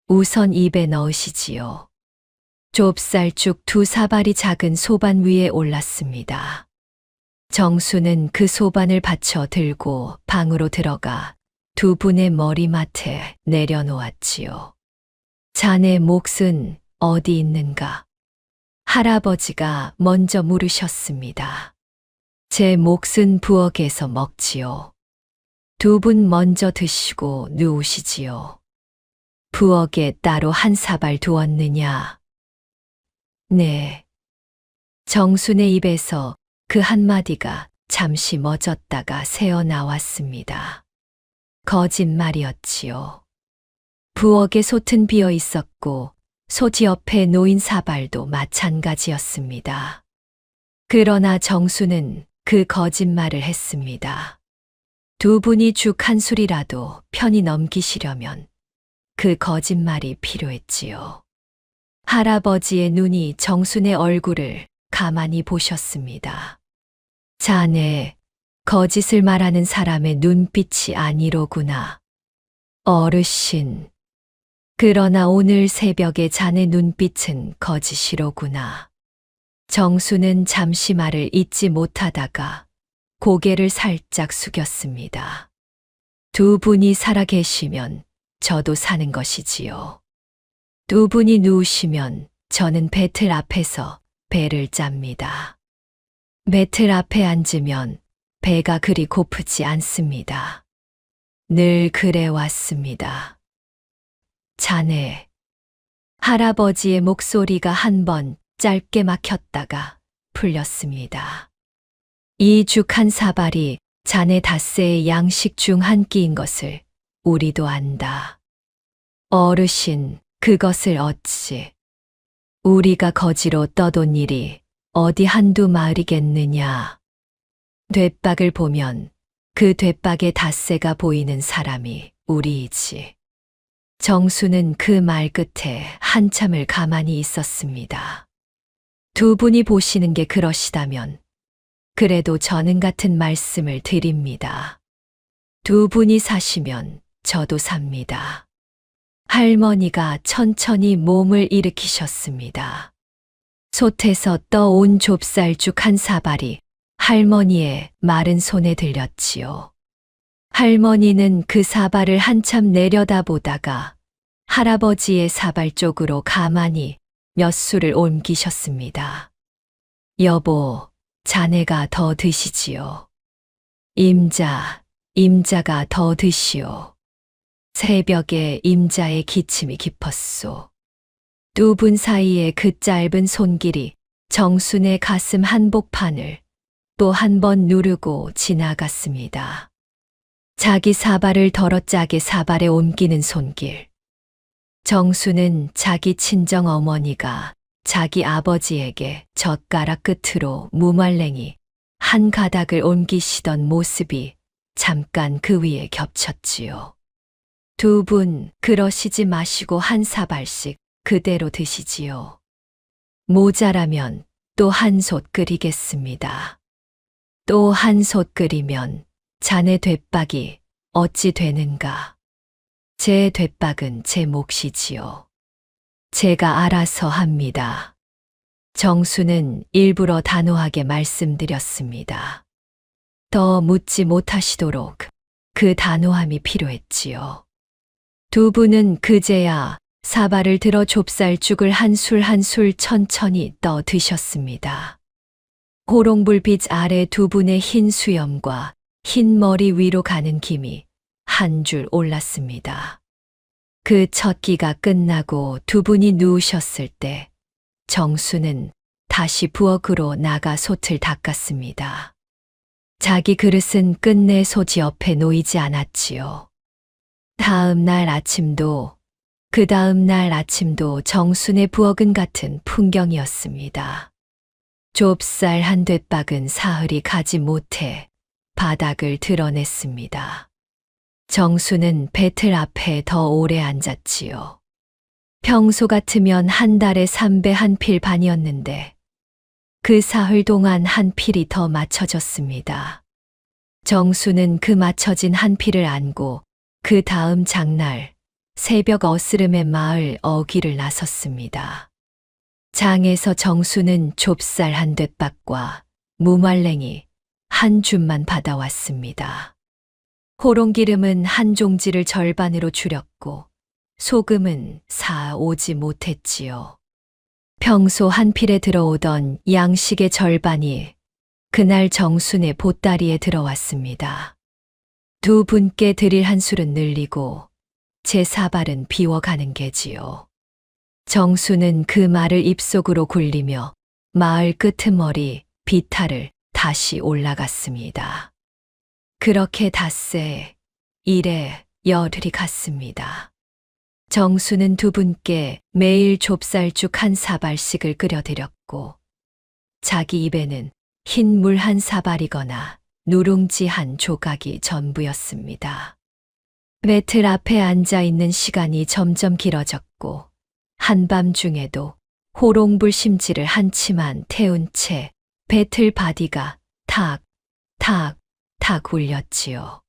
S2: 우선 입에 넣으시지요. 좁쌀죽 2사발이 작은 소반 위에 올랐습니다. 정수는 그 소반을 받쳐 들고 방으로 들어가 두 분의 머리맡에 내려놓았지요. 자네 몫은 어디 있는가? 할아버지가 먼저 물으셨습니다. 제 몫은 부엌에서 먹지요. 두 분 먼저 드시고 누우시지요. 부엌에 따로 한 사발 두었느냐? 네. 정순의 입에서 그 한마디가 잠시 멎었다가 새어 나왔습니다. 거짓말이었지요. 부엌에 솥은 비어 있었고 솥 옆에 놓인 사발도 마찬가지였습니다. 그러나 정수는 그 거짓말을 했습니다. 두 분이 죽 한 술이라도 편히 넘기시려면 그 거짓말이 필요했지요. 할아버지의 눈이 정순의 얼굴을 가만히 보셨습니다. 자네, 거짓을 말하는 사람의 눈빛이 아니로구나. 어르신. 그러나 오늘 새벽에 자네 눈빛은 거짓이로구나. 정수는 잠시 말을 잇지 못하다가 고개를 살짝 숙였습니다. 두 분이 살아 계시면 저도 사는 것이지요. 두 분이 누우시면 저는 배틀 앞에서 배를 짭니다. 배틀 앞에 앉으면 배가 그리 고프지 않습니다. 늘 그래 왔습니다. 자네. 할아버지의 목소리가 한 번 짧게 막혔다가 풀렸습니다. 이 죽 한 사발이 자네 닷새의 양식 중 한 끼인 것을 우리도 안다. 어르신, 그것을 어찌. 우리가 거지로 떠돈 일이 어디 한두 마을이겠느냐. 뙑박을 보면 그 뙑박의 닷새가 보이는 사람이 우리이지. 정수는 그 말 끝에 한참을 가만히 있었습니다. 두 분이 보시는 게 그러시다면 그래도 저는 같은 말씀을 드립니다. 두 분이 사시면 저도 삽니다. 할머니가 천천히 몸을 일으키셨습니다. 솥에서 떠온 좁쌀죽 한 사발이 할머니의 마른 손에 들렸지요. 할머니는 그 사발을 한참 내려다보다가 할아버지의 사발 쪽으로 가만히 몇 술을 옮기셨습니다. 여보, 자네가 더 드시지요. 임자가 더 드시오. 새벽에 임자의 기침이 깊었소. 두 분 사이에 그 짧은 손길이 정순의 가슴 한복판을 또 한 번 누르고 지나갔습니다. 자기 사발을 더러짜게 사발에 옮기는 손길. 정순은 자기 친정 어머니가 자기 아버지에게 젓가락 끝으로 무말랭이 한 가닥을 옮기시던 모습이 잠깐 그 위에 겹쳤지요. 두 분 그러시지 마시고 한 사발씩 그대로 드시지요. 모자라면 또 한 솥 끓이겠습니다. 또 한 솥 끓이면 자네 됐박이 어찌 되는가. 제 됐박은 제 몫이지요. 제가 알아서 합니다. 정수는 일부러 단호하게 말씀드렸습니다. 더 묻지 못하시도록 그 단호함이 필요했지요. 두 분은 그제야 사발을 들어 좁쌀죽을 한 술 한 술 천천히 떠 드셨습니다. 호롱불빛 아래 두 분의 흰 수염과 흰 머리 위로 가는 김이 한 줄 올랐습니다. 그 첫 끼가 끝나고 두 분이 누우셨을 때 정수는 다시 부엌으로 나가 솥을 닦았습니다. 자기 그릇은 끝내 솥 옆에 놓이지 않았지요. 그 다음 날 아침도 정순의 부엌은 같은 풍경이었습니다. 좁쌀 한 뙤박은 사흘이 가지 못해 바닥을 드러냈습니다. 정수는 배틀 앞에 더 오래 앉았지요. 평소 같으면 한 달에 3배 한 필 반이었는데 그 사흘 동안 한 필이 더 맞춰졌습니다. 정수는 그 맞춰진 한 필을 안고 그 다음 장날 새벽 어스름에 마을 어귀를 나섰습니다. 장에서 정수는 좁쌀 한 뙤박과 무말랭이 한 줌만 받아왔습니다. 호롱기름은 한 종지를 절반으로 줄였고 소금은 사 오지 못했지요. 평소 한 필에 들어오던 양식의 절반이 그날 정순의 보따리에 들어왔습니다. 두 분께 드릴 한 술은 늘리고 제 사발은 비워가는 게지요. 정수는 그 말을 입속으로 굴리며 마을 끄트머리 비탈을 다시 올라갔습니다. 그렇게 닷새 일에 열흘이 갔습니다. 정수는 두 분께 매일 좁쌀죽 한 사발씩을 끓여드렸고 자기 입에는 흰 물 한 사발이거나 누룽지 한 조각이 전부였습니다. 배틀 앞에 앉아 있는 시간이 점점 길어졌고 한밤중에도 호롱불 심지를 한치만 태운 채 배틀 바디가 탁 울렸지요.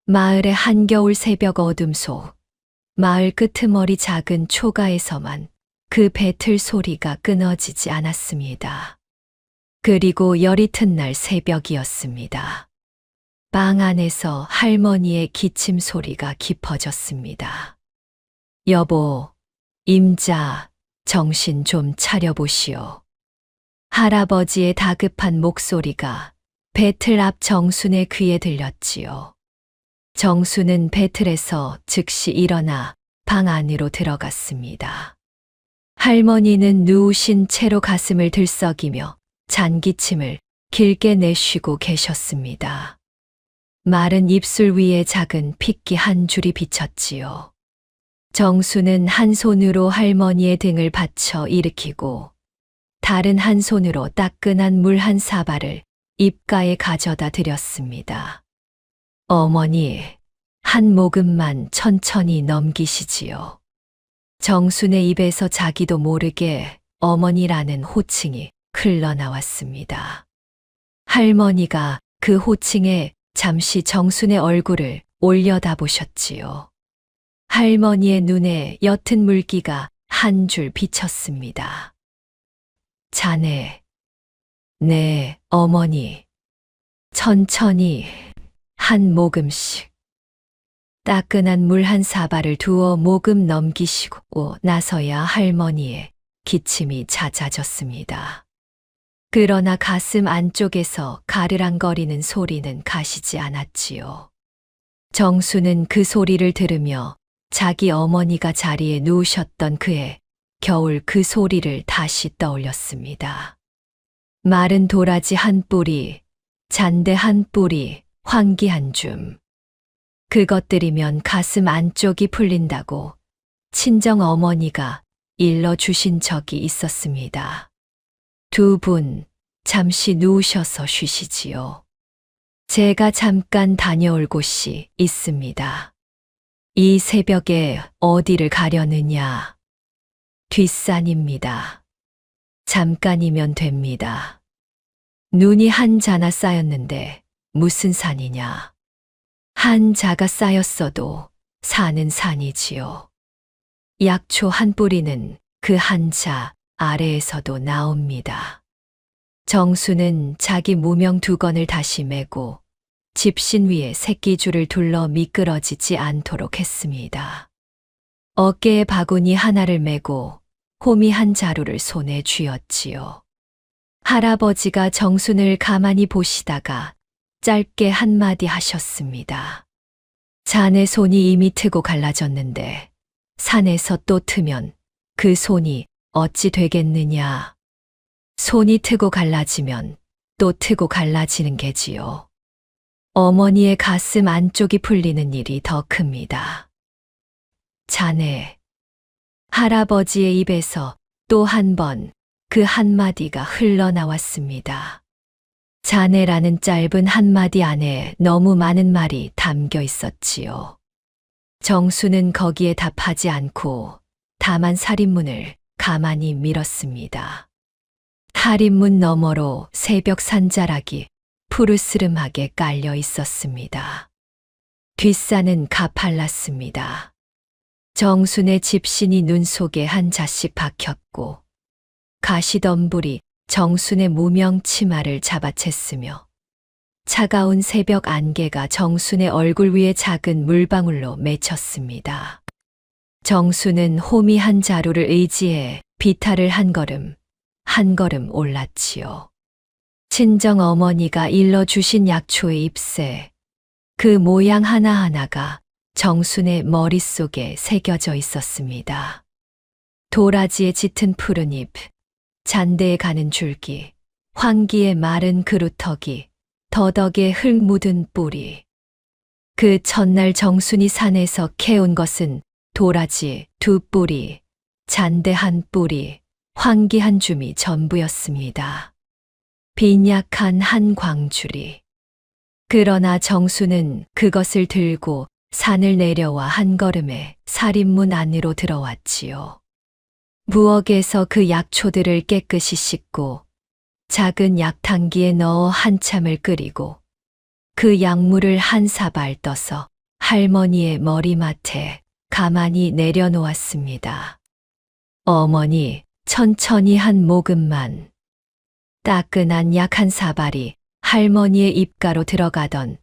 S2: 마을의 한겨울 새벽 어둠 속 마을 끄트머리 작은 초가에서만 그 배틀 소리가 끊어지지 않았습니다. 그리고 열이튿날 새벽이었습니다. 방 안에서 할머니의 기침 소리가 깊어졌습니다. 여보, 임자, 정신 좀 차려보시오. 할아버지의 다급한 목소리가 배틀 앞 정순의 귀에 들렸지요. 정순은 배틀에서 즉시 일어나 방 안으로 들어갔습니다. 할머니는 누우신 채로 가슴을 들썩이며 잔기침을 길게 내쉬고 계셨습니다. 마른 입술 위에 작은 핏기 한 줄이 비쳤지요. 정수는 한 손으로 할머니의 등을 받쳐 일으키고 다른 한 손으로 따끈한 물 한 사발을 입가에 가져다 드렸습니다. 어머니, 한 모금만 천천히 넘기시지요. 정순의 입에서 자기도 모르게 어머니라는 호칭이 흘러나왔습니다. 할머니가 그 호칭에 잠시 정순의 얼굴을 올려다보셨지요. 할머니의 눈에 옅은 물기가 한 줄 비쳤습니다. 자네, 네, 어머니. 천천히 한 모금씩. 따끈한 물 한 사발을 두어 모금 넘기시고 나서야 할머니의 기침이 잦아졌습니다. 그러나 가슴 안쪽에서 가르랑거리는 소리는 가시지 않았지요. 정수는 그 소리를 들으며 자기 어머니가 자리에 누우셨던 그의 겨울 그 소리를 다시 떠올렸습니다. 마른 도라지 한 뿌리, 잔대 한 뿌리, 황기 한 줌. 그것들이면 가슴 안쪽이 풀린다고 친정 어머니가 일러주신 적이 있었습니다. 두 분 잠시 누우셔서 쉬시지요. 제가 잠깐 다녀올 곳이 있습니다. 이 새벽에 어디를 가려느냐? 뒷산입니다. 잠깐이면 됩니다. 눈이 한 자나 쌓였는데 무슨 산이냐? 한 자가 쌓였어도 산은 산이지요. 약초 한 뿌리는 그 한 자 아래에서도 나옵니다. 정수는 자기 무명 두건을 다시 메고 집신 위에 새끼줄을 둘러 미끄러지지 않도록 했습니다. 어깨에 바구니 하나를 메고 호미 한 자루를 손에 쥐었지요. 할아버지가 정순을 가만히 보시다가 짧게 한마디 하셨습니다. 자네 손이 이미 트고 갈라졌는데 산에서 또 트면 그 손이 어찌 되겠느냐. 손이 트고 갈라지면 또 트고 갈라지는 게지요. 어머니의 가슴 안쪽이 풀리는 일이 더 큽니다. 자네, 할아버지의 입에서 또 한 번 그 한마디가 흘러나왔습니다. 자네라는 짧은 한마디 안에 너무 많은 말이 담겨 있었지요. 정수는 거기에 답하지 않고 다만 살인문을 가만히 밀었습니다. 살인문 너머로 새벽 산자락이 푸르스름하게 깔려 있었습니다. 뒷산은 가팔랐습니다. 정순의 집신이 눈 속에 한 자씩 박혔고 가시덤불이 정순의 무명 치마를 잡아챘으며 차가운 새벽 안개가 정순의 얼굴 위에 작은 물방울로 맺혔습니다. 정순은 호미 한 자루를 의지해 비탈을 한 걸음 올랐지요. 친정 어머니가 일러주신 약초의 잎새, 그 모양 하나하나가 정순의 머릿속에 새겨져 있었습니다. 도라지의 짙은 푸른 잎, 잔대에 가는 줄기, 황기의 마른 그루터기, 더덕의 흙 묻은 뿌리. 그 첫날 정순이 산에서 캐온 것은 도라지 두 뿌리, 잔대 한 뿌리, 황기 한 줌이 전부였습니다. 빈약한 한 광주리. 그러나 정수는 그것을 들고 산을 내려와 한 걸음에 살인문 안으로 들어왔지요. 부엌에서 그 약초들을 깨끗이 씻고 작은 약탕기에 넣어 한참을 끓이고 그 약물을 한 사발 떠서 할머니의 머리맡에 가만히 내려놓았습니다. 어머니, 천천히 한 모금만. 따끈한 약 한 사발이 할머니의 입가로 들어가던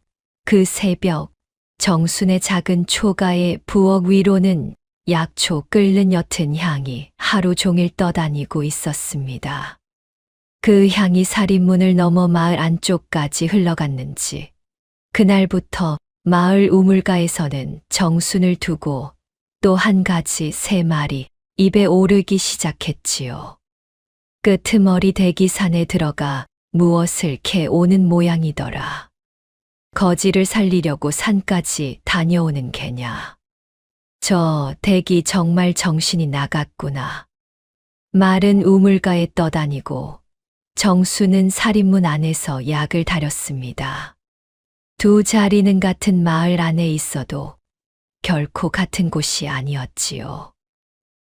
S2: 그 새벽, 정순의 작은 초가의 부엌 위로는 약초 끓는 옅은 향이 하루 종일 떠다니고 있었습니다. 그 향이 살인문을 넘어 마을 안쪽까지 흘러갔는지 그날부터 마을 우물가에서는 정순을 두고 또 한 가지 새 말이 입에 오르기 시작했지요. 끄트머리 대기산에 들어가 무엇을 캐 오는 모양이더라. 거지를 살리려고 산까지 다녀오는 개냐. 저 대기 정말 정신이 나갔구나. 말은 우물가에 떠다니고 정수는 살인문 안에서 약을 다렸습니다. 두 자리는 같은 마을 안에 있어도 결코 같은 곳이 아니었지요.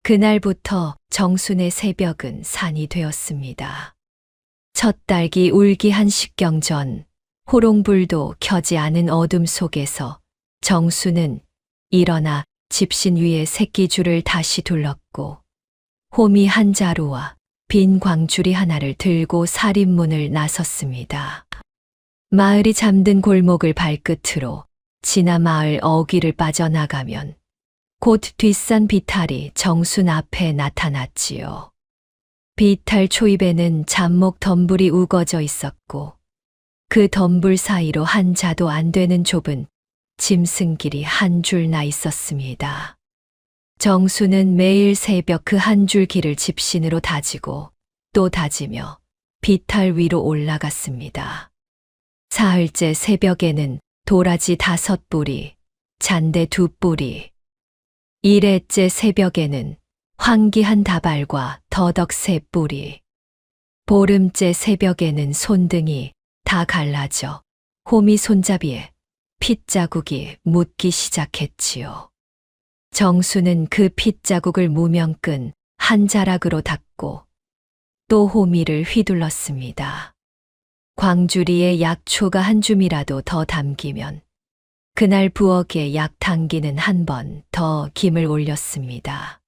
S2: 그날부터 정순의 새벽은 산이 되었습니다. 첫 딸기 울기 한 식경 전 호롱불도 켜지 않은 어둠 속에서 정순은 일어나 집신 위에 새끼줄을 다시 둘렀고 호미 한 자루와 빈 광주리 하나를 들고 살인문을 나섰습니다. 마을이 잠든 골목을 발끝으로 지나 마을 어귀를 빠져나가면 곧 뒷산 비탈이 정순 앞에 나타났지요. 비탈 초입에는 잡목 덤불이 우거져 있었고 그 덤불 사이로 한 자도 안 되는 좁은 짐승길이 한 줄 나 있었습니다. 정순은 매일 새벽 그 한 줄 길을 집신으로 다지고 또 다지며 비탈 위로 올라갔습니다. 사흘째 새벽에는 도라지 5뿌리, 잔대 2뿌리, 일해째 새벽에는 황기 한 다발과 더덕 3뿌리, 보름째 새벽에는 손등이 다 갈라져 호미 손잡이에 핏자국이 묻기 시작했지요. 정수는 그 핏자국을 무명끈 한 자락으로 닦고 또 호미를 휘둘렀습니다. 광주리에 약초가 한 줌이라도 더 담기면 그날 부엌에 약 당기는 한 번 더 김을 올렸습니다.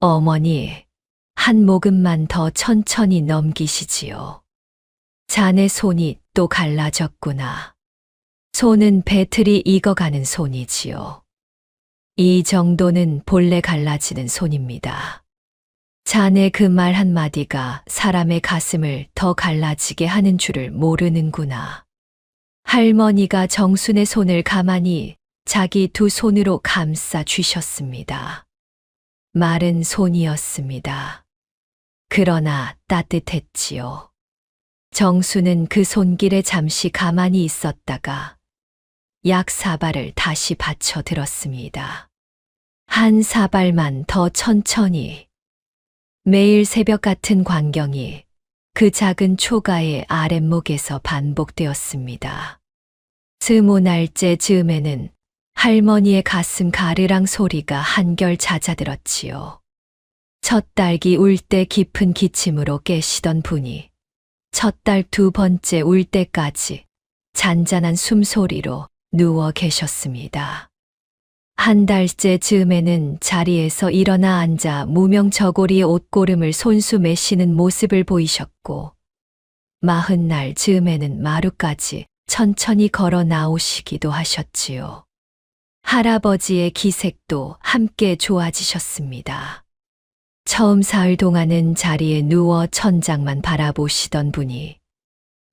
S2: 어머니, 한 모금만 더 천천히 넘기시지요. 자네 손이 또 갈라졌구나. 손은 배틀이 익어가는 손이지요. 이 정도는 본래 갈라지는 손입니다. 자네 그 말 한마디가 사람의 가슴을 더 갈라지게 하는 줄을 모르는구나. 할머니가 정순의 손을 가만히 자기 2 손으로 감싸 주셨습니다. 마른 손이었습니다. 그러나 따뜻했지요. 정순은 그 손길에 잠시 가만히 있었다가 약 4발을 다시 받쳐 들었습니다. 한 4발만 더 천천히. 매일 새벽 같은 광경이 그 작은 초가의 아랫목에서 반복되었습니다. 20날째 즈음에는 할머니의 가슴 가르랑 소리가 한결 잦아들었지요. 첫 딸기 울 때 깊은 기침으로 깨시던 분이 첫 딸 2번째 울 때까지 잔잔한 숨소리로 누워 계셨습니다. 한 달째 즈음에는 자리에서 일어나 앉아 무명 저고리의 옷고름을 손수 매시는 모습을 보이셨고 40날 즈음에는 마루까지 천천히 걸어 나오시기도 하셨지요. 할아버지의 기색도 함께 좋아지셨습니다. 처음 사흘 동안은 자리에 누워 천장만 바라보시던 분이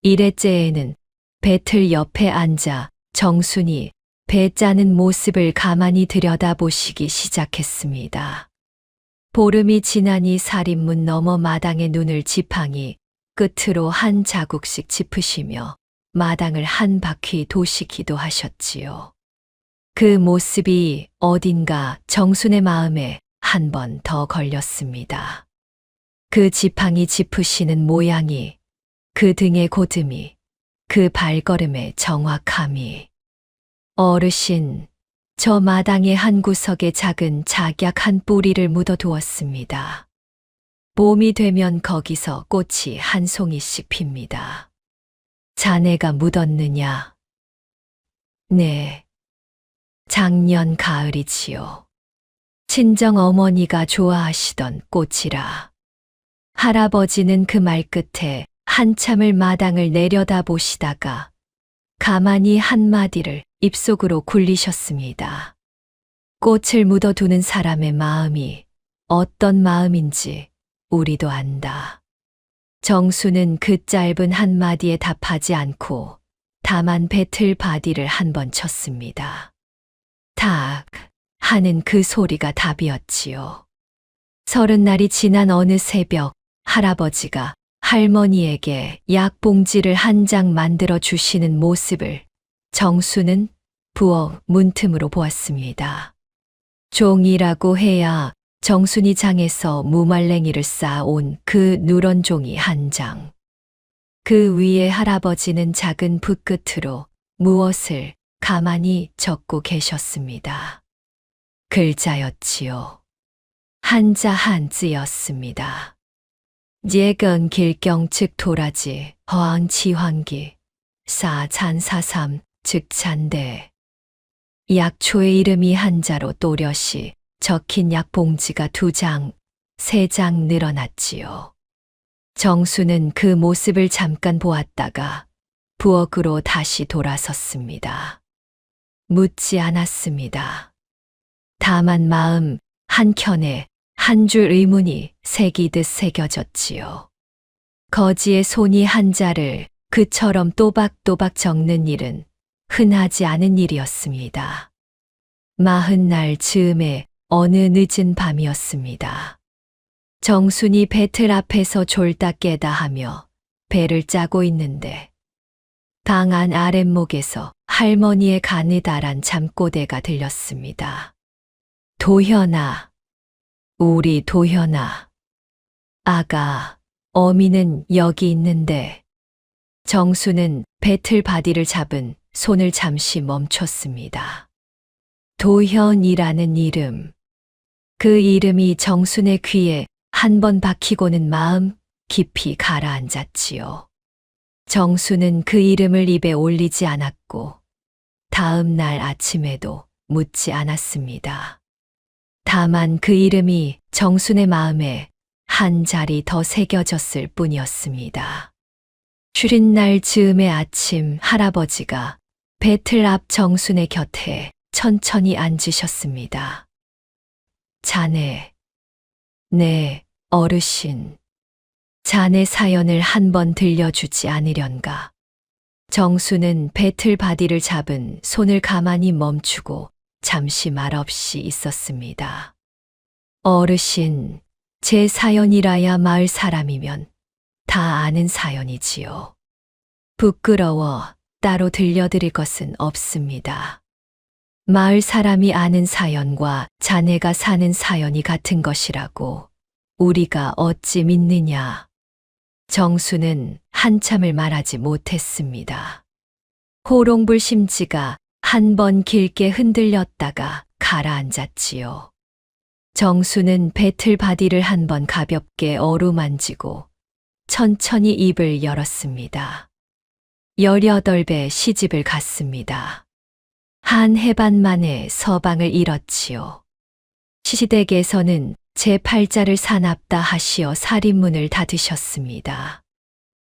S2: 일회째에는 배틀 옆에 앉아 정순이 배 짜는 모습을 가만히 들여다보시기 시작했습니다. 보름이 지나니 살인문 너머 마당의 눈을 지팡이 끝으로 한 자국씩 짚으시며 마당을 한 바퀴 도시기도 하셨지요. 그 모습이 어딘가 정순의 마음에 한 번 더 걸렸습니다. 그 지팡이 짚으시는 모양이, 그 등의 고듬이, 그 발걸음의 정확함이. 어르신, 저 마당의 한 구석에 작은 작약 한 뿌리를 묻어두었습니다. 봄이 되면 거기서 꽃이 한 송이씩 핍니다. 자네가 묻었느냐? 네. 작년 가을이지요. 친정 어머니가 좋아하시던 꽃이라. 할아버지는 그 말 끝에 한참을 마당을 내려다 보시다가 가만히 한마디를 입속으로 굴리셨습니다. 꽃을 묻어두는 사람의 마음이 어떤 마음인지 우리도 안다. 정수는 그 짧은 한마디에 답하지 않고 다만 배틀 바디를 한 번 쳤습니다. 탁 하는 그 소리가 답이었지요. 30날이 지난 어느 새벽 할아버지가 할머니에게 약봉지를 한 장 만들어 주시는 모습을 정수는 부엌 문틈으로 보았습니다. 종이라고 해야 정순이 장에서 무말랭이를 쌓아온 그 누런 종이 한 장. 그 위에 할아버지는 작은 붓끝으로 무엇을 가만히 적고 계셨습니다. 글자였지요. 한자 한자였습니다. 예근 길경 즉 도라지, 허앙 치환기, 사찬사삼 즉 잔대. 약초의 이름이 한자로 또렷이 적힌 약봉지가 2장, 3장 늘어났지요. 정수는 그 모습을 잠깐 보았다가 부엌으로 다시 돌아섰습니다. 묻지 않았습니다. 다만 마음 한켠에 한 줄 의문이 새기듯 새겨졌지요. 거지의 손이 한자를 그처럼 또박또박 적는 일은 흔하지 않은 일이었습니다. 40날 즈음에 어느 늦은 밤이었습니다. 정순이 배틀 앞에서 졸다 깨다 하며 배를 짜고 있는데 방 안 아랫목에서 할머니의 가느다란 잠꼬대가 들렸습니다. 도현아, 우리 도현아. 아가, 어미는 여기 있는데. 정수는 배틀 바디를 잡은 손을 잠시 멈췄습니다. 도현이라는 이름. 그 이름이 정순의 귀에 한 번 박히고는 마음 깊이 가라앉았지요. 정수는 그 이름을 입에 올리지 않았고 다음 날 아침에도 묻지 않았습니다. 다만 그 이름이 정순의 마음에 한 자리 더 새겨졌을 뿐이었습니다. 주린날 즈음의 아침 할아버지가 배틀 앞 정순의 곁에 천천히 앉으셨습니다. 자네, 네, 어르신. 자네 사연을 한번 들려주지 않으련가. 정수는 배틀 바디를 잡은 손을 가만히 멈추고 잠시 말없이 있었습니다. 어르신, 제 사연이라야 마을 사람이면 다 아는 사연이지요. 부끄러워 따로 들려드릴 것은 없습니다. 마을 사람이 아는 사연과 자네가 사는 사연이 같은 것이라고 우리가 어찌 믿느냐. 정수는 한참을 말하지 못했습니다. 호롱불 심지가 한 번 길게 흔들렸다가 가라앉았지요. 정수는 배틀 바디를 한 번 가볍게 어루만지고 천천히 입을 열었습니다. 18배 시집을 갔습니다. 한 해반 만에 서방을 잃었지요. 시댁에서는 제8자를 사납다 하시어 살인문을 닫으셨습니다.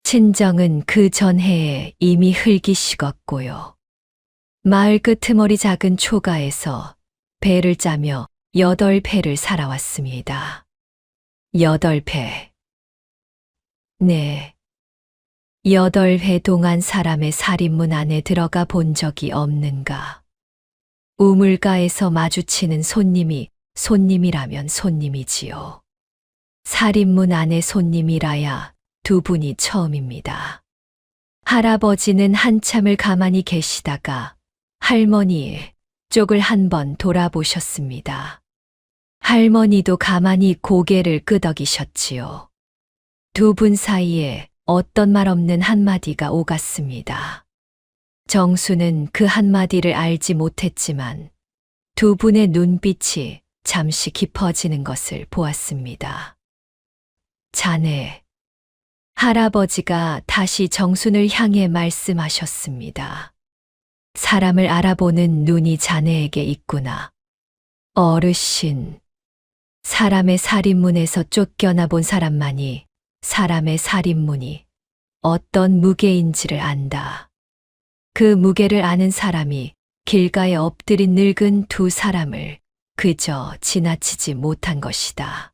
S2: 친정은 그 전해에 이미 흙이 식었고요. 마을 끄트머리 작은 초가에서 배를 짜며 8배를 살아왔습니다. 8배. 네. 8회 동안 사람의 살인문 안에 들어가 본 적이 없는가. 우물가에서 마주치는 손님이라면 손님이지요. 살인문 안에 손님이라야 2분이 처음입니다. 할아버지는 한참을 가만히 계시다가 할머니 쪽을 한번 돌아보셨습니다. 할머니도 가만히 고개를 끄덕이셨지요. 2분 사이에 어떤 말 없는 한마디가 오갔습니다. 정수는 그 한마디를 알지 못했지만 2분의 눈빛이 잠시 깊어지는 것을 보았습니다. 자네. 할아버지가 다시 정순을 향해 말씀하셨습니다. 사람을 알아보는 눈이 자네에게 있구나. 어르신. 사람의 살인문에서 쫓겨나 본 사람만이 사람의 살인문이 어떤 무게인지를 안다. 그 무게를 아는 사람이 길가에 엎드린 늙은 2 사람을 그저 지나치지 못한 것이다.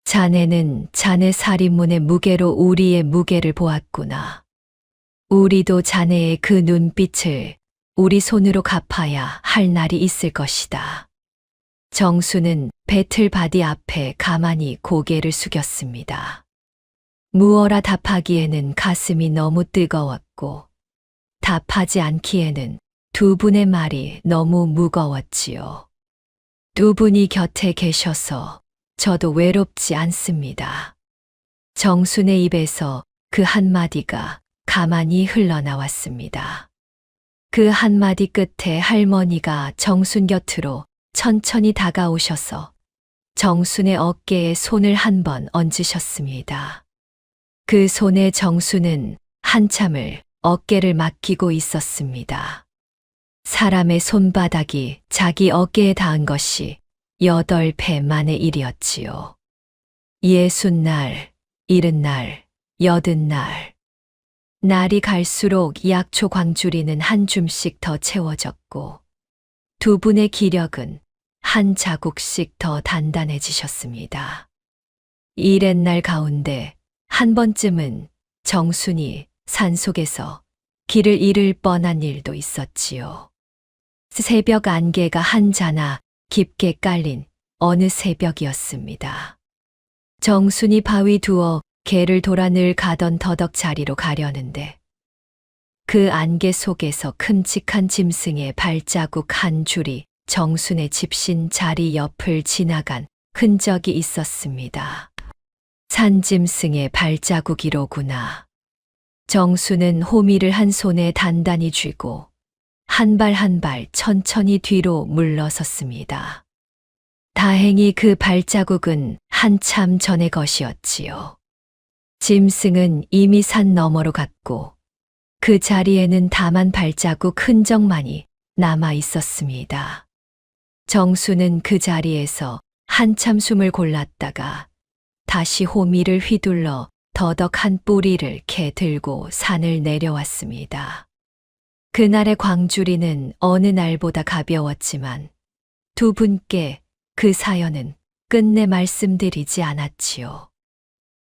S2: 자네는 자네 살인문의 무게로 우리의 무게를 보았구나. 우리도 자네의 그 눈빛을 우리 손으로 갚아야 할 날이 있을 것이다. 정수는 배틀 바디 앞에 가만히 고개를 숙였습니다. 무어라 답하기에는 가슴이 너무 뜨거웠고 답하지 않기에는 2분의 말이 너무 무거웠지요. 2분이 곁에 계셔서 저도 외롭지 않습니다. 정순의 입에서 그 한마디가 가만히 흘러나왔습니다. 그 한마디 끝에 할머니가 정순 곁으로 천천히 다가오셔서 정순의 어깨에 손을 한 번 얹으셨습니다. 그 손에 정순은 한참을 어깨를 맡기고 있었습니다. 사람의 손바닥이 자기 어깨에 닿은 것이 8배 만의 일이었지요. 60날, 70날, 80날. 날이 갈수록 약초 광주리는 한 줌씩 더 채워졌고 두 분의 기력은 한 자국씩 더 단단해지셨습니다. 이랜날 가운데 한 번쯤은 정순이 산속에서 길을 잃을 뻔한 일도 있었지요. 새벽 안개가 한 자나 깊게 깔린 어느 새벽이었습니다. 정순이 바위 두어 개를 돌아 늘 가던 더덕 자리로 가려는데 그 안개 속에서 큼직한 짐승의 발자국 한 줄이 정순의 집신 자리 옆을 지나간 흔적이 있었습니다. 산짐승의 발자국이로구나. 정순은 호미를 한 손에 단단히 쥐고 한 발 한 발 천천히 뒤로 물러섰습니다. 다행히 그 발자국은 한참 전의 것이었지요. 짐승은 이미 산 너머로 갔고 그 자리에는 다만 발자국 흔적만이 남아 있었습니다. 정순은 그 자리에서 한참 숨을 골랐다가 다시 호미를 휘둘러 더덕 한 뿌리를 캐 들고 산을 내려왔습니다. 그날의 광주리는 어느 날보다 가벼웠지만 두 분께 그 사연은 끝내 말씀드리지 않았지요.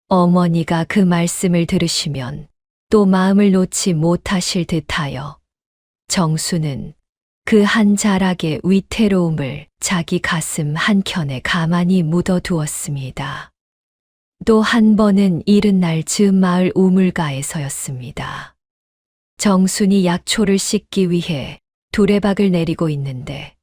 S2: 어머니가 그 말씀을 들으시면 또 마음을 놓지 못하실 듯하여 정순은 그 한 자락의 위태로움을 자기 가슴 한켠에 가만히 묻어두었습니다. 또 한 번은 이른 날 즈음 마을 우물가에서였습니다. 정순이 약초를 씻기 위해 두레박을 내리고 있는데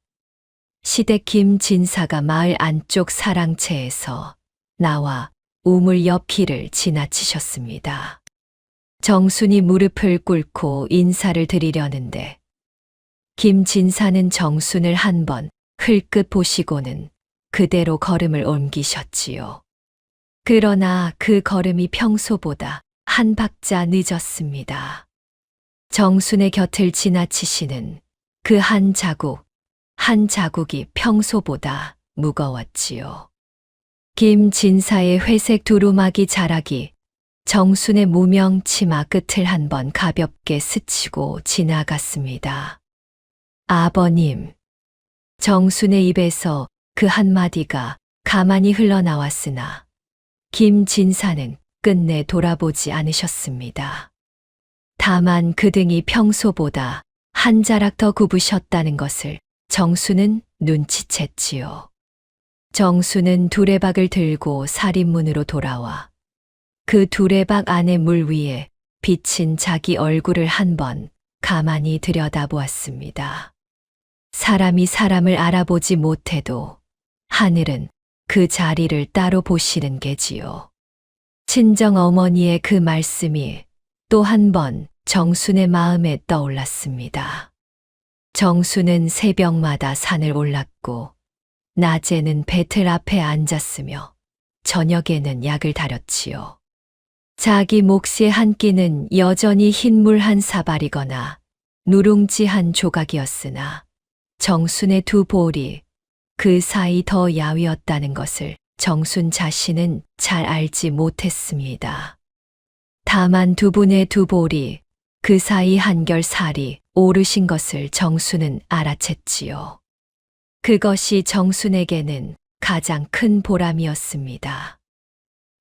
S2: 시댁 김진사가 마을 안쪽 사랑채에서 나와 우물 옆 길을 지나치셨습니다. 정순이 무릎을 꿇고 인사를 드리려는데 김진사는 정순을 한 번 흘끗 보시고는 그대로 걸음을 옮기셨지요. 그러나 그 걸음이 평소보다 한 박자 늦었습니다. 정순의 곁을 지나치시는 그 한 자국이 평소보다 무거웠지요. 김진사의 회색 두루마기 자락이 정순의 무명 치마 끝을 한 번 가볍게 스치고 지나갔습니다. 아버님. 정순의 입에서 그 한마디가 가만히 흘러나왔으나 김진사는 끝내 돌아보지 않으셨습니다. 다만 그 등이 평소보다 한 자락 더 굽으셨다는 것을 정순은 눈치챘지요. 정순은 두레박을 들고 살인문으로 돌아와 그 두레박 안의 물 위에 비친 자기 얼굴을 한 번 가만히 들여다보았습니다. 사람이 사람을 알아보지 못해도 하늘은 그 자리를 따로 보시는 게지요. 친정 어머니의 그 말씀이 또 한 번 정순의 마음에 떠올랐습니다. 정순은 새벽마다 산을 올랐고 낮에는 배틀 앞에 앉았으며 저녁에는 약을 다렸지요. 자기 몫의 한 끼는 여전히 흰물 한 사발이거나 누룽지 한 조각이었으나 정순의 두 볼이 그 사이 더 야위었다는 것을 정순 자신은 잘 알지 못했습니다. 다만 두 분의 두 볼이 그 사이 한결 살이 오르신 것을 정순은 알아챘지요. 그것이 정순에게는 가장 큰 보람이었습니다.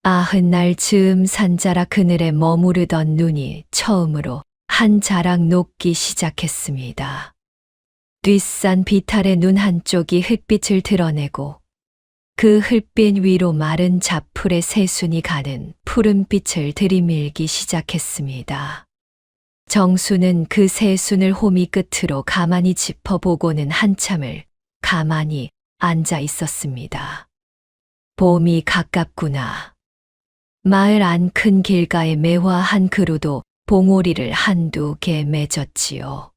S2: 아흔날 즈음 산자락 그늘에 머무르던 눈이 처음으로 한 자락 녹기 시작했습니다. 뒷산 비탈의 눈 한쪽이 흙빛을 드러내고 그 흙빛 위로 마른 잡풀의 새순이 가는 푸른빛을 들이밀기 시작했습니다. 정순은 그 새순을 호미 끝으로 가만히 짚어보고는 한참을 가만히 앉아 있었습니다. 봄이 가깝구나. 마을 안 큰 길가에 매화 한 그루도 봉오리를 한두 개 맺었지요.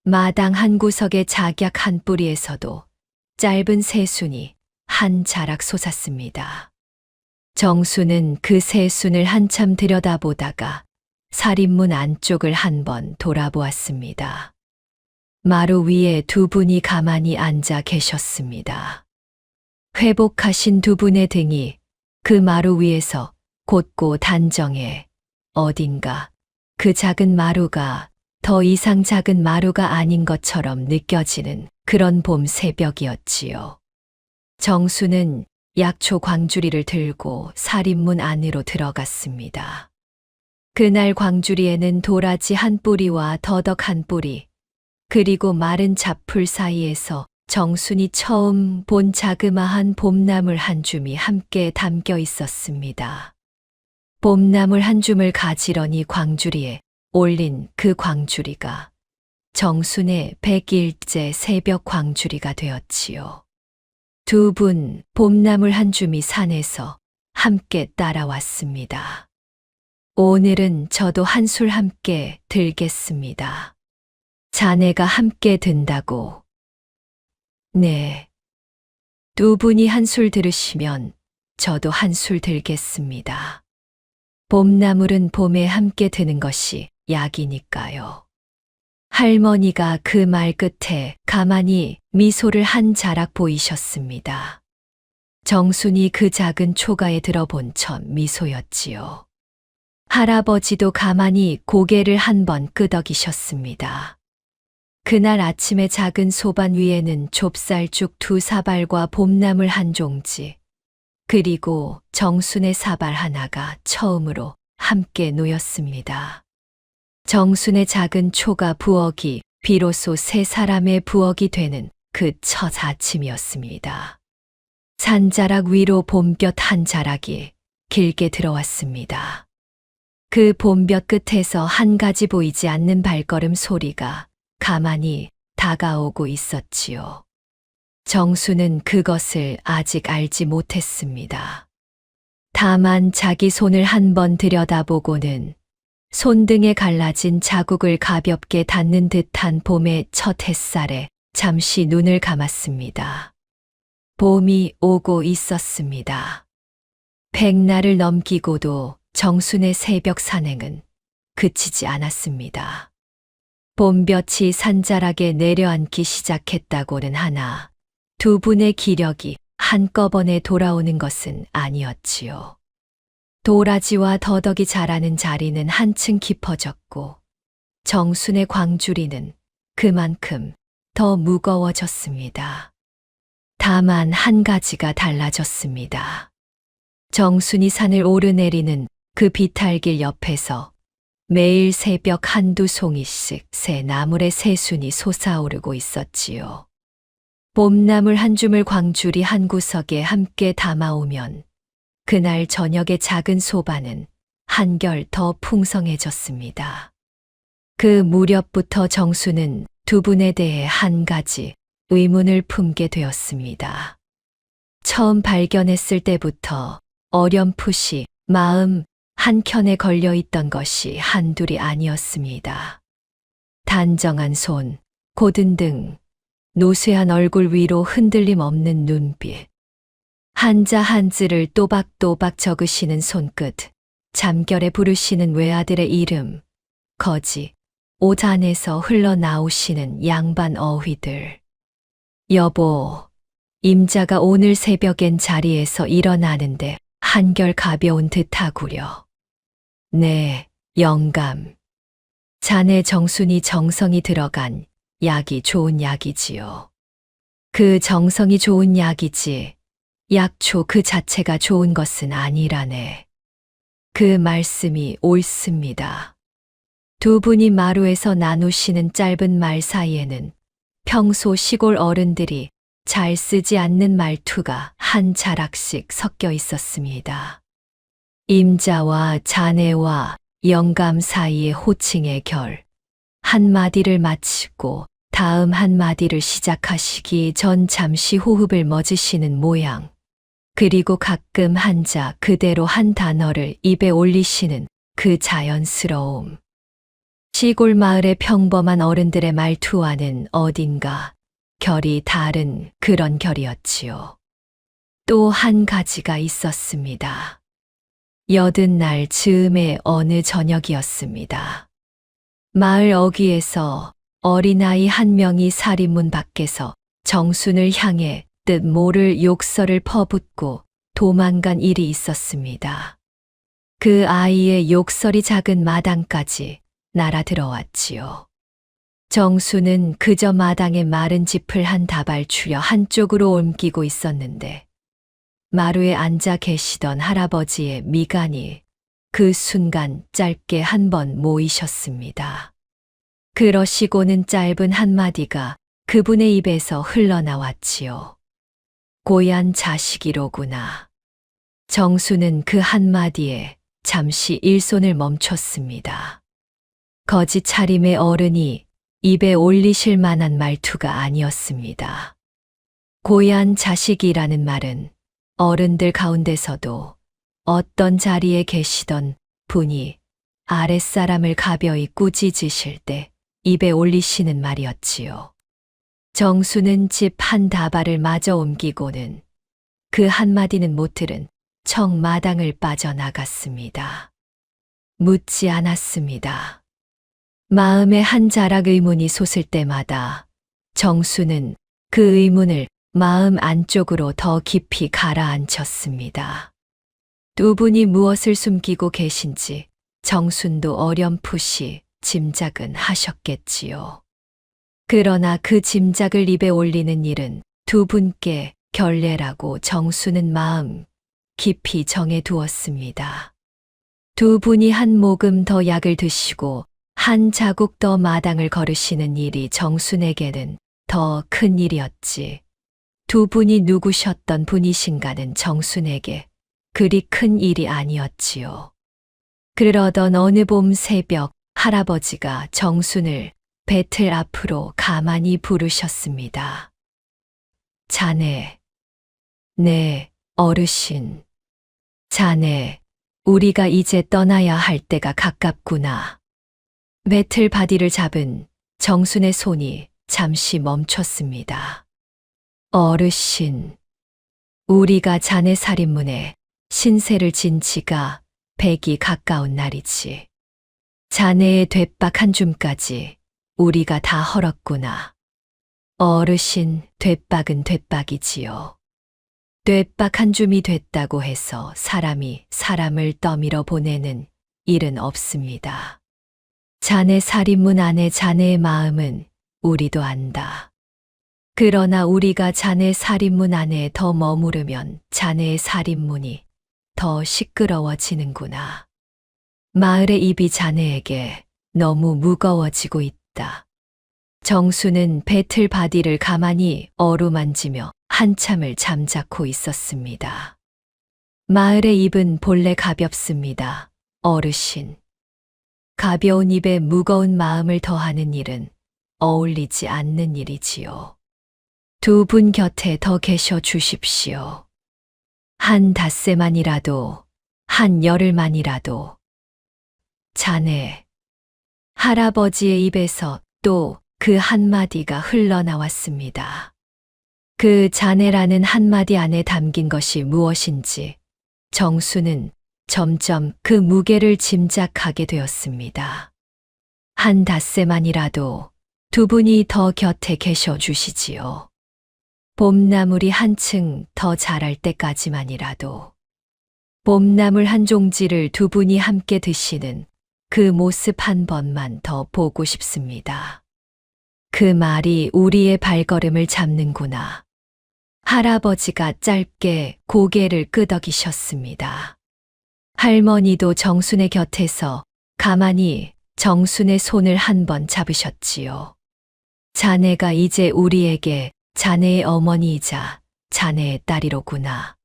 S2: 마당 한 구석의 작약 한 뿌리에서도 짧은 새순이 한 자락 솟았습니다. 정수는 그 새순을 한참 들여다보다가 살인문 안쪽을 한번 돌아보았습니다. 마루 위에 두 분이 가만히 앉아 계셨습니다. 회복하신 두 분의 등이 그 마루 위에서 곧고 단정해 어딘가 그 작은 마루가 더 이상 작은 마루가 아닌 것처럼 느껴지는 그런 봄 새벽이었지요. 정수는 약초 광주리를 들고 살인문 안으로 들어갔습니다. 그날 광주리에는 도라지 한 뿌리와 더덕 한 뿌리, 그리고 마른 잡풀 사이에서 정순이 처음 본 자그마한 봄나물 한 줌이 함께 담겨 있었습니다. 봄나물 한 줌을 가지런히 광주리에 올린 그 광주리가 정순의 100일째 새벽 광주리가 되었지요. 두 분 봄나물 한 줌이 산에서 함께 따라왔습니다. 오늘은 저도 한술 함께 들겠습니다. 자네가 함께 든다고. 네. 두 분이 한술 들으시면 저도 한술 들겠습니다. 봄나물은 봄에 함께 드는 것이 약이니까요. 할머니가 그 말 끝에 가만히 미소를 한 자락 보이셨습니다. 정순이 그 작은 초가에 들어본 첫 미소였지요. 할아버지도 가만히 고개를 한번 끄덕이셨습니다. 그날 아침에 작은 소반 위에는 좁쌀죽 2사발과 봄나물 한 종지, 그리고 정순의 사발 하나가 처음으로 함께 놓였습니다. 정순의 작은 초가 부엌이 비로소 세 사람의 부엌이 되는 그 첫 아침이었습니다. 산자락 위로 봄볕 한 자락이 길게 들어왔습니다. 그 봄볕 끝에서 한 가지 보이지 않는 발걸음 소리가 가만히 다가오고 있었지요. 정수는 그것을 아직 알지 못했습니다. 다만 자기 손을 한번 들여다보고는 손등에 갈라진 자국을 가볍게 닿는 듯한 봄의 첫 햇살에 잠시 눈을 감았습니다. 봄이 오고 있었습니다. 백날을 넘기고도 정순의 새벽 산행은 그치지 않았습니다. 봄볕이 산자락에 내려앉기 시작했다고는 하나 두 분의 기력이 한꺼번에 돌아오는 것은 아니었지요. 도라지와 더덕이 자라는 자리는 한층 깊어졌고 정순의 광주리는 그만큼 더 무거워졌습니다. 다만 한 가지가 달라졌습니다. 정순이 산을 오르내리는 그 비탈길 옆에서 매일 새벽 한두 송이씩 새 나물의 새순이 솟아오르고 있었지요. 봄나물 한 줌을 광주리 한 구석에 함께 담아오면 그날 저녁의 작은 소반은 한결 더 풍성해졌습니다. 그 무렵부터 정수는 두 분에 대해 한 가지 의문을 품게 되었습니다. 처음 발견했을 때부터 어렴풋이 마음 한켠에 걸려 있던 것이 한둘이 아니었습니다. 단정한 손, 고든 등, 노쇠한 얼굴 위로 흔들림 없는 눈빛, 한자 한자를 또박또박 적으시는 손끝, 잠결에 부르시는 외아들의 이름, 거지, 옷 안에서 흘러나오시는 양반 어휘들. 여보, 임자가 오늘 새벽엔 자리에서 일어나는데 한결 가벼운 듯하구려. 네, 영감. 자네 정순이 정성이 들어간 약이 좋은 약이지요. 그 정성이 좋은 약이지 약초 그 자체가 좋은 것은 아니라네. 그 말씀이 옳습니다. 두 분이 마루에서 나누시는 짧은 말 사이에는 평소 시골 어른들이 잘 쓰지 않는 말투가 한 자락씩 섞여 있었습니다. 임자와 자네와 영감 사이의 호칭의 결, 한마디를 마치고 다음 한마디를 시작하시기 전 잠시 호흡을 멎으시는 모양, 그리고 가끔 한자 그대로 한 단어를 입에 올리시는 그 자연스러움. 시골 마을의 평범한 어른들의 말투와는 어딘가 결이 다른 그런 결이었지요. 또 한 가지가 있었습니다. 80날 즈음의 어느 저녁이었습니다. 마을 어귀에서 어린아이 한 명이 살인문 밖에서 정순을 향해 뜻 모를 욕설을 퍼붓고 도망간 일이 있었습니다. 그 아이의 욕설이 작은 마당까지 날아들어왔지요. 정순은 그저 마당에 마른 짚을 한 다발 추려 한쪽으로 옮기고 있었는데 마루에 앉아 계시던 할아버지의 미간이 그 순간 짧게 한 번 모이셨습니다. 그러시고는 짧은 한마디가 그분의 입에서 흘러나왔지요. 고얀 자식이로구나. 정수는 그 한마디에 잠시 일손을 멈췄습니다. 거짓 차림의 어른이 입에 올리실 만한 말투가 아니었습니다. 고얀 자식이라는 말은 어른들 가운데서도 어떤 자리에 계시던 분이 아랫사람을 가벼이 꾸짖으실 때 입에 올리시는 말이었지요. 정수는 집 한 다발을 마저 옮기고는 그 한마디는 못 들은 청 마당을 빠져나갔습니다. 묻지 않았습니다. 마음에 한 자락 의문이 솟을 때마다 정수는 그 의문을 마음 안쪽으로 더 깊이 가라앉혔습니다. 두 분이 무엇을 숨기고 계신지 정순도 어렴풋이 짐작은 하셨겠지요. 그러나 그 짐작을 입에 올리는 일은 두 분께 결례라고 정수는 마음 깊이 정해 두었습니다. 두 분이 한 모금 더 약을 드시고 한 자국 더 마당을 걸으시는 일이 정순에게는 더 큰 일이었지. 두 분이 누구셨던 분이신가는 정순에게 그리 큰 일이 아니었지요. 그러던 어느 봄 새벽 할아버지가 정순을 배틀 앞으로 가만히 부르셨습니다. 자네, 네, 어르신. 자네, 우리가 이제 떠나야 할 때가 가깝구나. 배틀 바디를 잡은 정순의 손이 잠시 멈췄습니다. 어르신, 우리가 자네 살인문에 신세를 진 지가 100이 가까운 날이지. 자네의 되박 한 줌까지 우리가 다 헐었구나. 어르신, 되박은 되박이지요. 되박 한 줌이 됐다고 해서 사람이 사람을 떠밀어 보내는 일은 없습니다. 자네 살인문 안에 자네의 마음은 우리도 안다. 그러나 우리가 자네 살인문 안에 더 머무르면 자네의 살인문이 더 시끄러워지는구나. 마을의 입이 자네에게 너무 무거워지고 있다. 정수는 배틀 바디를 가만히 어루만지며 한참을 잠자코 있었습니다. 마을의 입은 본래 가볍습니다, 어르신. 가벼운 입에 무거운 마음을 더하는 일은 어울리지 않는 일이지요. 두 분 곁에 더 계셔 주십시오. 한 닷새만이라도, 한 열흘만이라도. 자네. 할아버지의 입에서 또 그 한마디가 흘러나왔습니다. 그 자네라는 한마디 안에 담긴 것이 무엇인지 정수는 점점 그 무게를 짐작하게 되었습니다. 한 닷새만이라도 두 분이 더 곁에 계셔 주시지요. 봄나물이 한층 더 자랄 때까지만이라도. 봄나물 한 종지를 두 분이 함께 드시는 그 모습 한 번만 더 보고 싶습니다. 그 말이 우리의 발걸음을 잡는구나. 할아버지가 짧게 고개를 끄덕이셨습니다. 할머니도 정순의 곁에서 가만히 정순의 손을 한 번 잡으셨지요. 자네가 이제 우리에게 자네의 어머니이자 자네의 딸이로구나.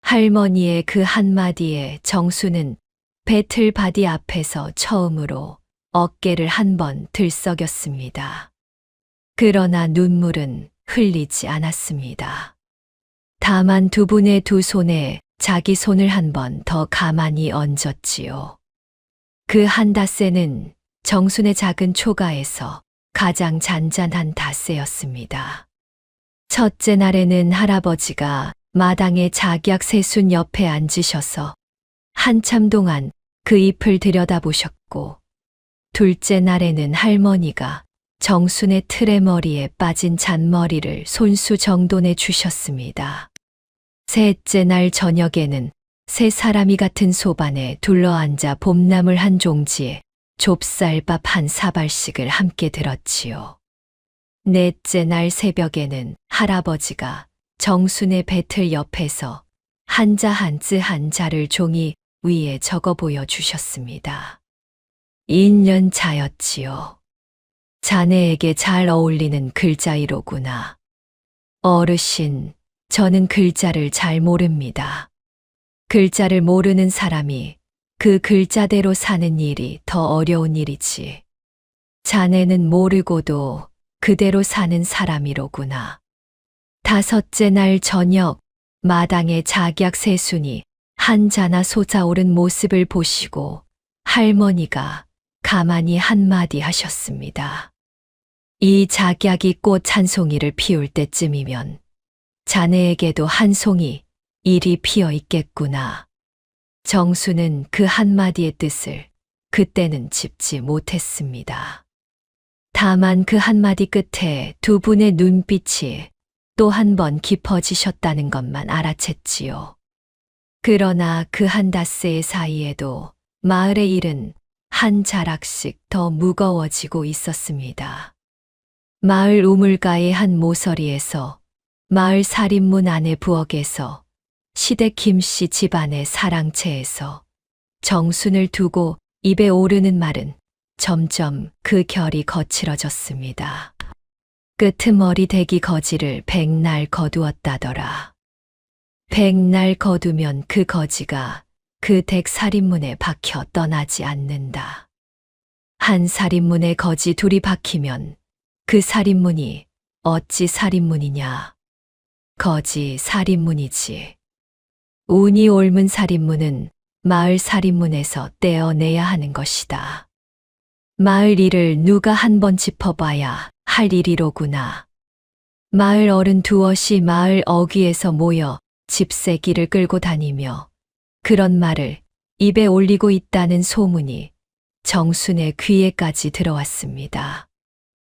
S2: 할머니의 그 한마디에 정순은 배틀 바디 앞에서 처음으로 어깨를 한 번 들썩였습니다. 그러나 눈물은 흘리지 않았습니다. 다만 두 분의 두 손에 자기 손을 한 번 더 가만히 얹었지요. 그 한 닷새는 정순의 작은 초가에서 가장 잔잔한 닷새였습니다. 첫째 날에는 할아버지가 마당에 작약 새순 옆에 앉으셔서 한참 동안 그 잎을 들여다보셨고, 둘째 날에는 할머니가 정순의 틀의 머리에 빠진 잔머리를 손수 정돈해 주셨습니다. 셋째 날 저녁에는 세 사람이 같은 소반에 둘러앉아 봄나물 한 종지에 좁쌀밥 한 사발씩을 함께 들었지요. 넷째 날 새벽에는 할아버지가 정순의 배틀 옆에서 한자 한자 한자를 종이 위에 적어 보여주셨습니다. 인연자였지요. 자네에게 잘 어울리는 글자이로구나. 어르신, 저는 글자를 잘 모릅니다. 글자를 모르는 사람이 그 글자대로 사는 일이 더 어려운 일이지. 자네는 모르고도 그대로 사는 사람이로구나. 다섯째 날 저녁 마당에 작약 새순이 한자나 솟아오른 모습을 보시고 할머니가 가만히 한마디 하셨습니다. 이 작약이 꽃 한 송이를 피울 때쯤이면 자네에게도 한 송이 일이 피어 있겠구나. 정수는 그 한마디의 뜻을 그때는 짚지 못했습니다. 다만 그 한마디 끝에 두 분의 눈빛이 또 한 번 깊어지셨다는 것만 알아챘지요. 그러나 그 한 닷새의 사이에도 마을의 일은 한 자락씩 더 무거워지고 있었습니다. 마을 우물가의 한 모서리에서 마을 살인문 안의 부엌에서 시댁 김씨 집안의 사랑채에서 정순을 두고 입에 오르는 말은 점점 그 결이 거칠어졌습니다. 끄트머리 대기 거지를 백날 거두었다더라. 백날 거두면 그 거지가 그 댁 살인문에 박혀 떠나지 않는다. 한 살인문에 거지 둘이 박히면 그 살인문이 어찌 살인문이냐. 거지 살인문이지. 운이 옮은 살인문은 마을 살인문에서 떼어내야 하는 것이다. 마을 일을 누가 한 번 짚어봐야 할 일이로구나. 마을 어른 두엇이 마을 어귀에서 모여 집세기를 끌고 다니며 그런 말을 입에 올리고 있다는 소문이 정순의 귀에까지 들어왔습니다.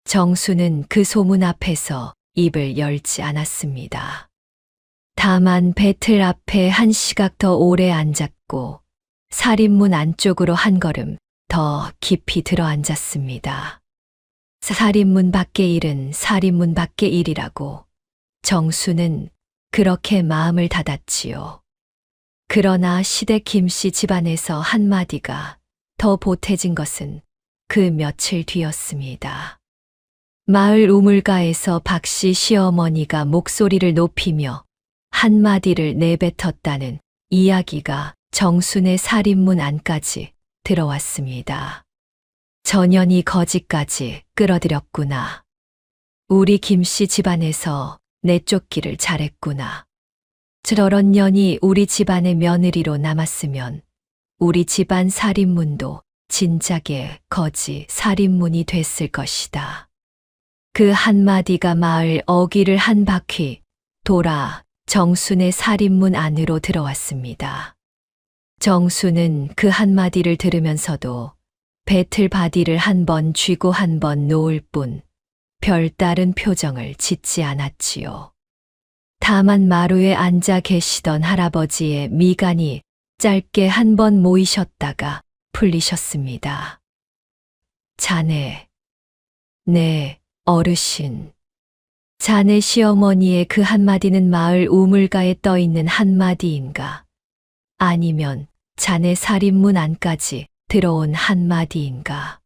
S2: 정순은 그 소문 앞에서 입을 열지 않았습니다. 다만 배틀 앞에 한 시각 더 오래 앉았고 살인문 안쪽으로 한 걸음 더 깊이 들어앉았습니다. 살인문 밖의 일은 살인문 밖의 일이라고 정수는 그렇게 마음을 닫았지요. 그러나 시댁 김씨 집안에서 한마디가 더 보태진 것은 그 며칠 뒤였습니다. 마을 우물가에서 박씨 시어머니가 목소리를 높이며 한마디를 내뱉었다는 이야기가 정순의 살인문 안까지 들어왔습니다. 전연이 거지까지 끌어들였구나. 우리 김씨 집안에서 내쫓기를 잘했구나. 저런 년이 우리 집안의 며느리로 남았으면 우리 집안 살인문도 진작에 거지 살인문이 됐을 것이다. 그 한마디가 마을 어귀를 한 바퀴 돌아 정순의 살인문 안으로 들어왔습니다. 정순은 그 한마디를 들으면서도 배틀 바디를 한 번 쥐고 한 번 놓을 뿐 별다른 표정을 짓지 않았지요. 다만 마루에 앉아 계시던 할아버지의 미간이 짧게 한 번 모이셨다가 풀리셨습니다. 자네, 네, 어르신. 자네 시어머니의 그 한마디는 마을 우물가에 떠있는 한마디인가? 아니면 자네 살인문 안까지 들어온 한마디인가?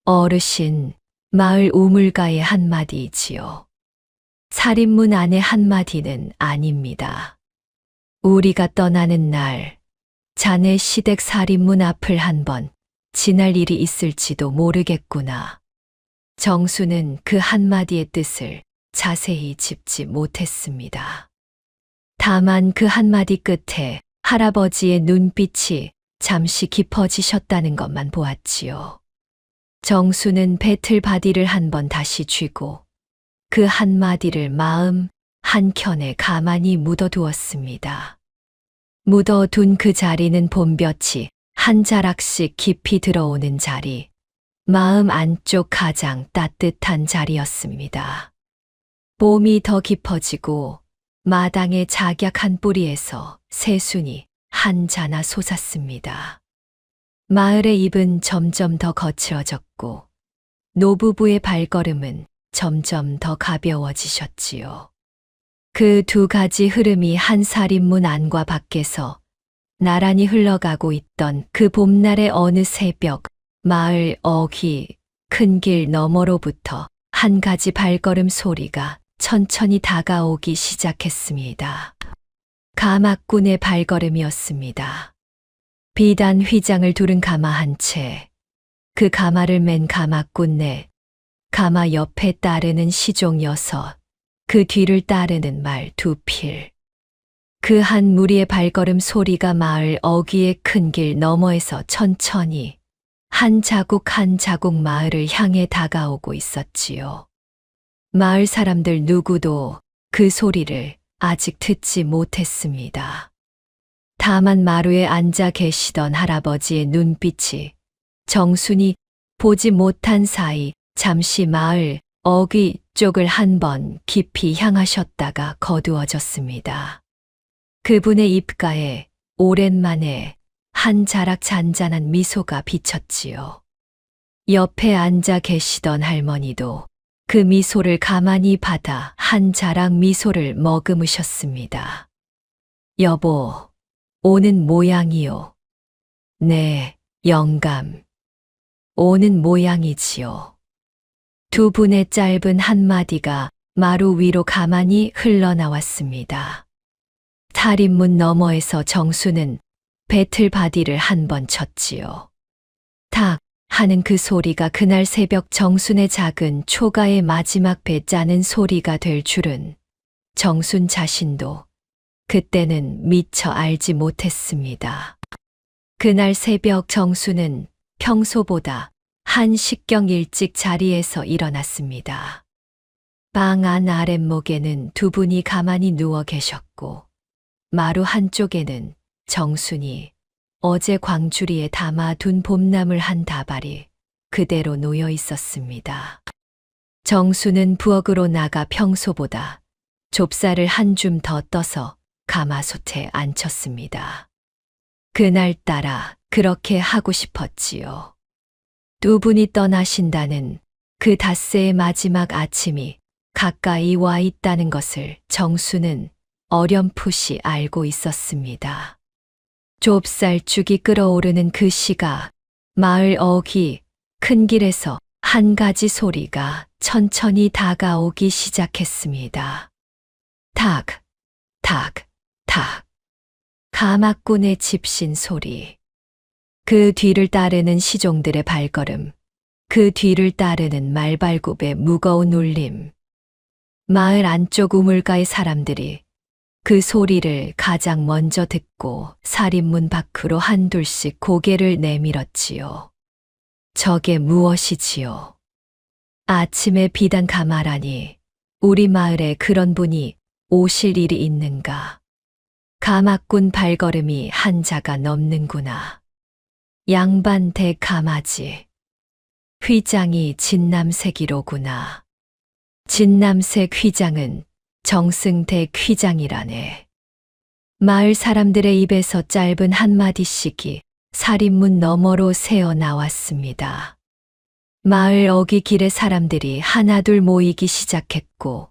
S2: 어르신, 마을 우물가의 한마디이지요. 살인문 안의 한마디는 아닙니다. 우리가 떠나는 날, 자네 시댁 살인문 앞을 한번 지날 일이 있을지도 모르겠구나. 정수는 그 한마디의 뜻을 자세히 짚지 못했습니다. 다만 그 한마디 끝에 할아버지의 눈빛이 잠시 깊어지셨다는 것만 보았지요. 정수는 배틀 바디를 한 번 다시 쥐고 그 한마디를 마음 한켠에 가만히 묻어두었습니다. 묻어둔 그 자리는 봄볕이 한 자락씩 깊이 들어오는 자리, 마음 안쪽 가장 따뜻한 자리였습니다. 봄이 더 깊어지고 마당의 작약한 뿌리에서 새순이 한 자나 솟았습니다. 마을의 입은 점점 더 거칠어졌고 노부부의 발걸음은 점점 더 가벼워지셨지요. 그 두 가지 흐름이 한 살인문 안과 밖에서 나란히 흘러가고 있던 그 봄날의 어느 새벽, 마을 어귀 큰 길 너머로부터 한 가지 발걸음 소리가 천천히 다가오기 시작했습니다. 가마꾼의 발걸음이었습니다. 비단 휘장을 두른 가마 한 채, 그 가마를 맨 가마꾼 네, 가마 옆에 따르는 시종 6, 그 뒤를 따르는 말 2필. 그 한 무리의 발걸음 소리가 마을 어귀의 큰 길 너머에서 천천히 한 자국 한 자국 마을을 향해 다가오고 있었지요. 마을 사람들 누구도 그 소리를 아직 듣지 못했습니다. 다만 마루에 앉아 계시던 할아버지의 눈빛이 정순이 보지 못한 사이 잠시 마을 어귀 쪽을 한번 깊이 향하셨다가 거두어졌습니다. 그분의 입가에 오랜만에 한 자락 잔잔한 미소가 비쳤지요. 옆에 앉아 계시던 할머니도 그 미소를 가만히 받아 한 자락 미소를 머금으셨습니다. 여보, 오는 모양이요. 네, 영감. 오는 모양이지요. 두 분의 짧은 한마디가 마루 위로 가만히 흘러나왔습니다. 탈인문 너머에서 정수는 배틀바디를 한 번 쳤지요. 탁 하는 그 소리가 그날 새벽 정순의 작은 초가의 마지막 배 짜는 소리가 될 줄은 정순 자신도 그때는 미처 알지 못했습니다. 그날 새벽 정순은 평소보다 한 식경 일찍 자리에서 일어났습니다. 방 안 아랫목에는 두 분이 가만히 누워 계셨고 마루 한쪽에는 정순이 어제 광주리에 담아둔 봄나물 한 다발이 그대로 놓여 있었습니다. 정순은 부엌으로 나가 평소보다 좁쌀을 한 줌 더 떠서 가마솥에 앉혔습니다. 그날따라 그렇게 하고 싶었지요. 두 분이 떠나신다는 그 닷새의 마지막 아침이 가까이 와 있다는 것을 정수는 어렴풋이 알고 있었습니다. 좁쌀죽이 끓어오르는 그 시각, 마을 어귀 큰 길에서 한 가지 소리가 천천히 다가오기 시작했습니다. 탁, 탁, 탁. 가마꾼의 집신 소리. 그 뒤를 따르는 시종들의 발걸음, 그 뒤를 따르는 말발굽의 무거운 울림. 마을 안쪽 우물가의 사람들이 그 소리를 가장 먼저 듣고 살인문 밖으로 한둘씩 고개를 내밀었지요. 저게 무엇이지요? 아침에 비단 가마라니 우리 마을에 그런 분이 오실 일이 있는가? 가마꾼 발걸음이 한 자가 넘는구나. 양반대 가마지. 휘장이 진남색이로구나. 진남색 휘장은 정승대 휘장이라네. 마을 사람들의 입에서 짧은 한마디씩이 살인문 너머로 새어 나왔습니다. 마을 어귀 길의 사람들이 하나둘 모이기 시작했고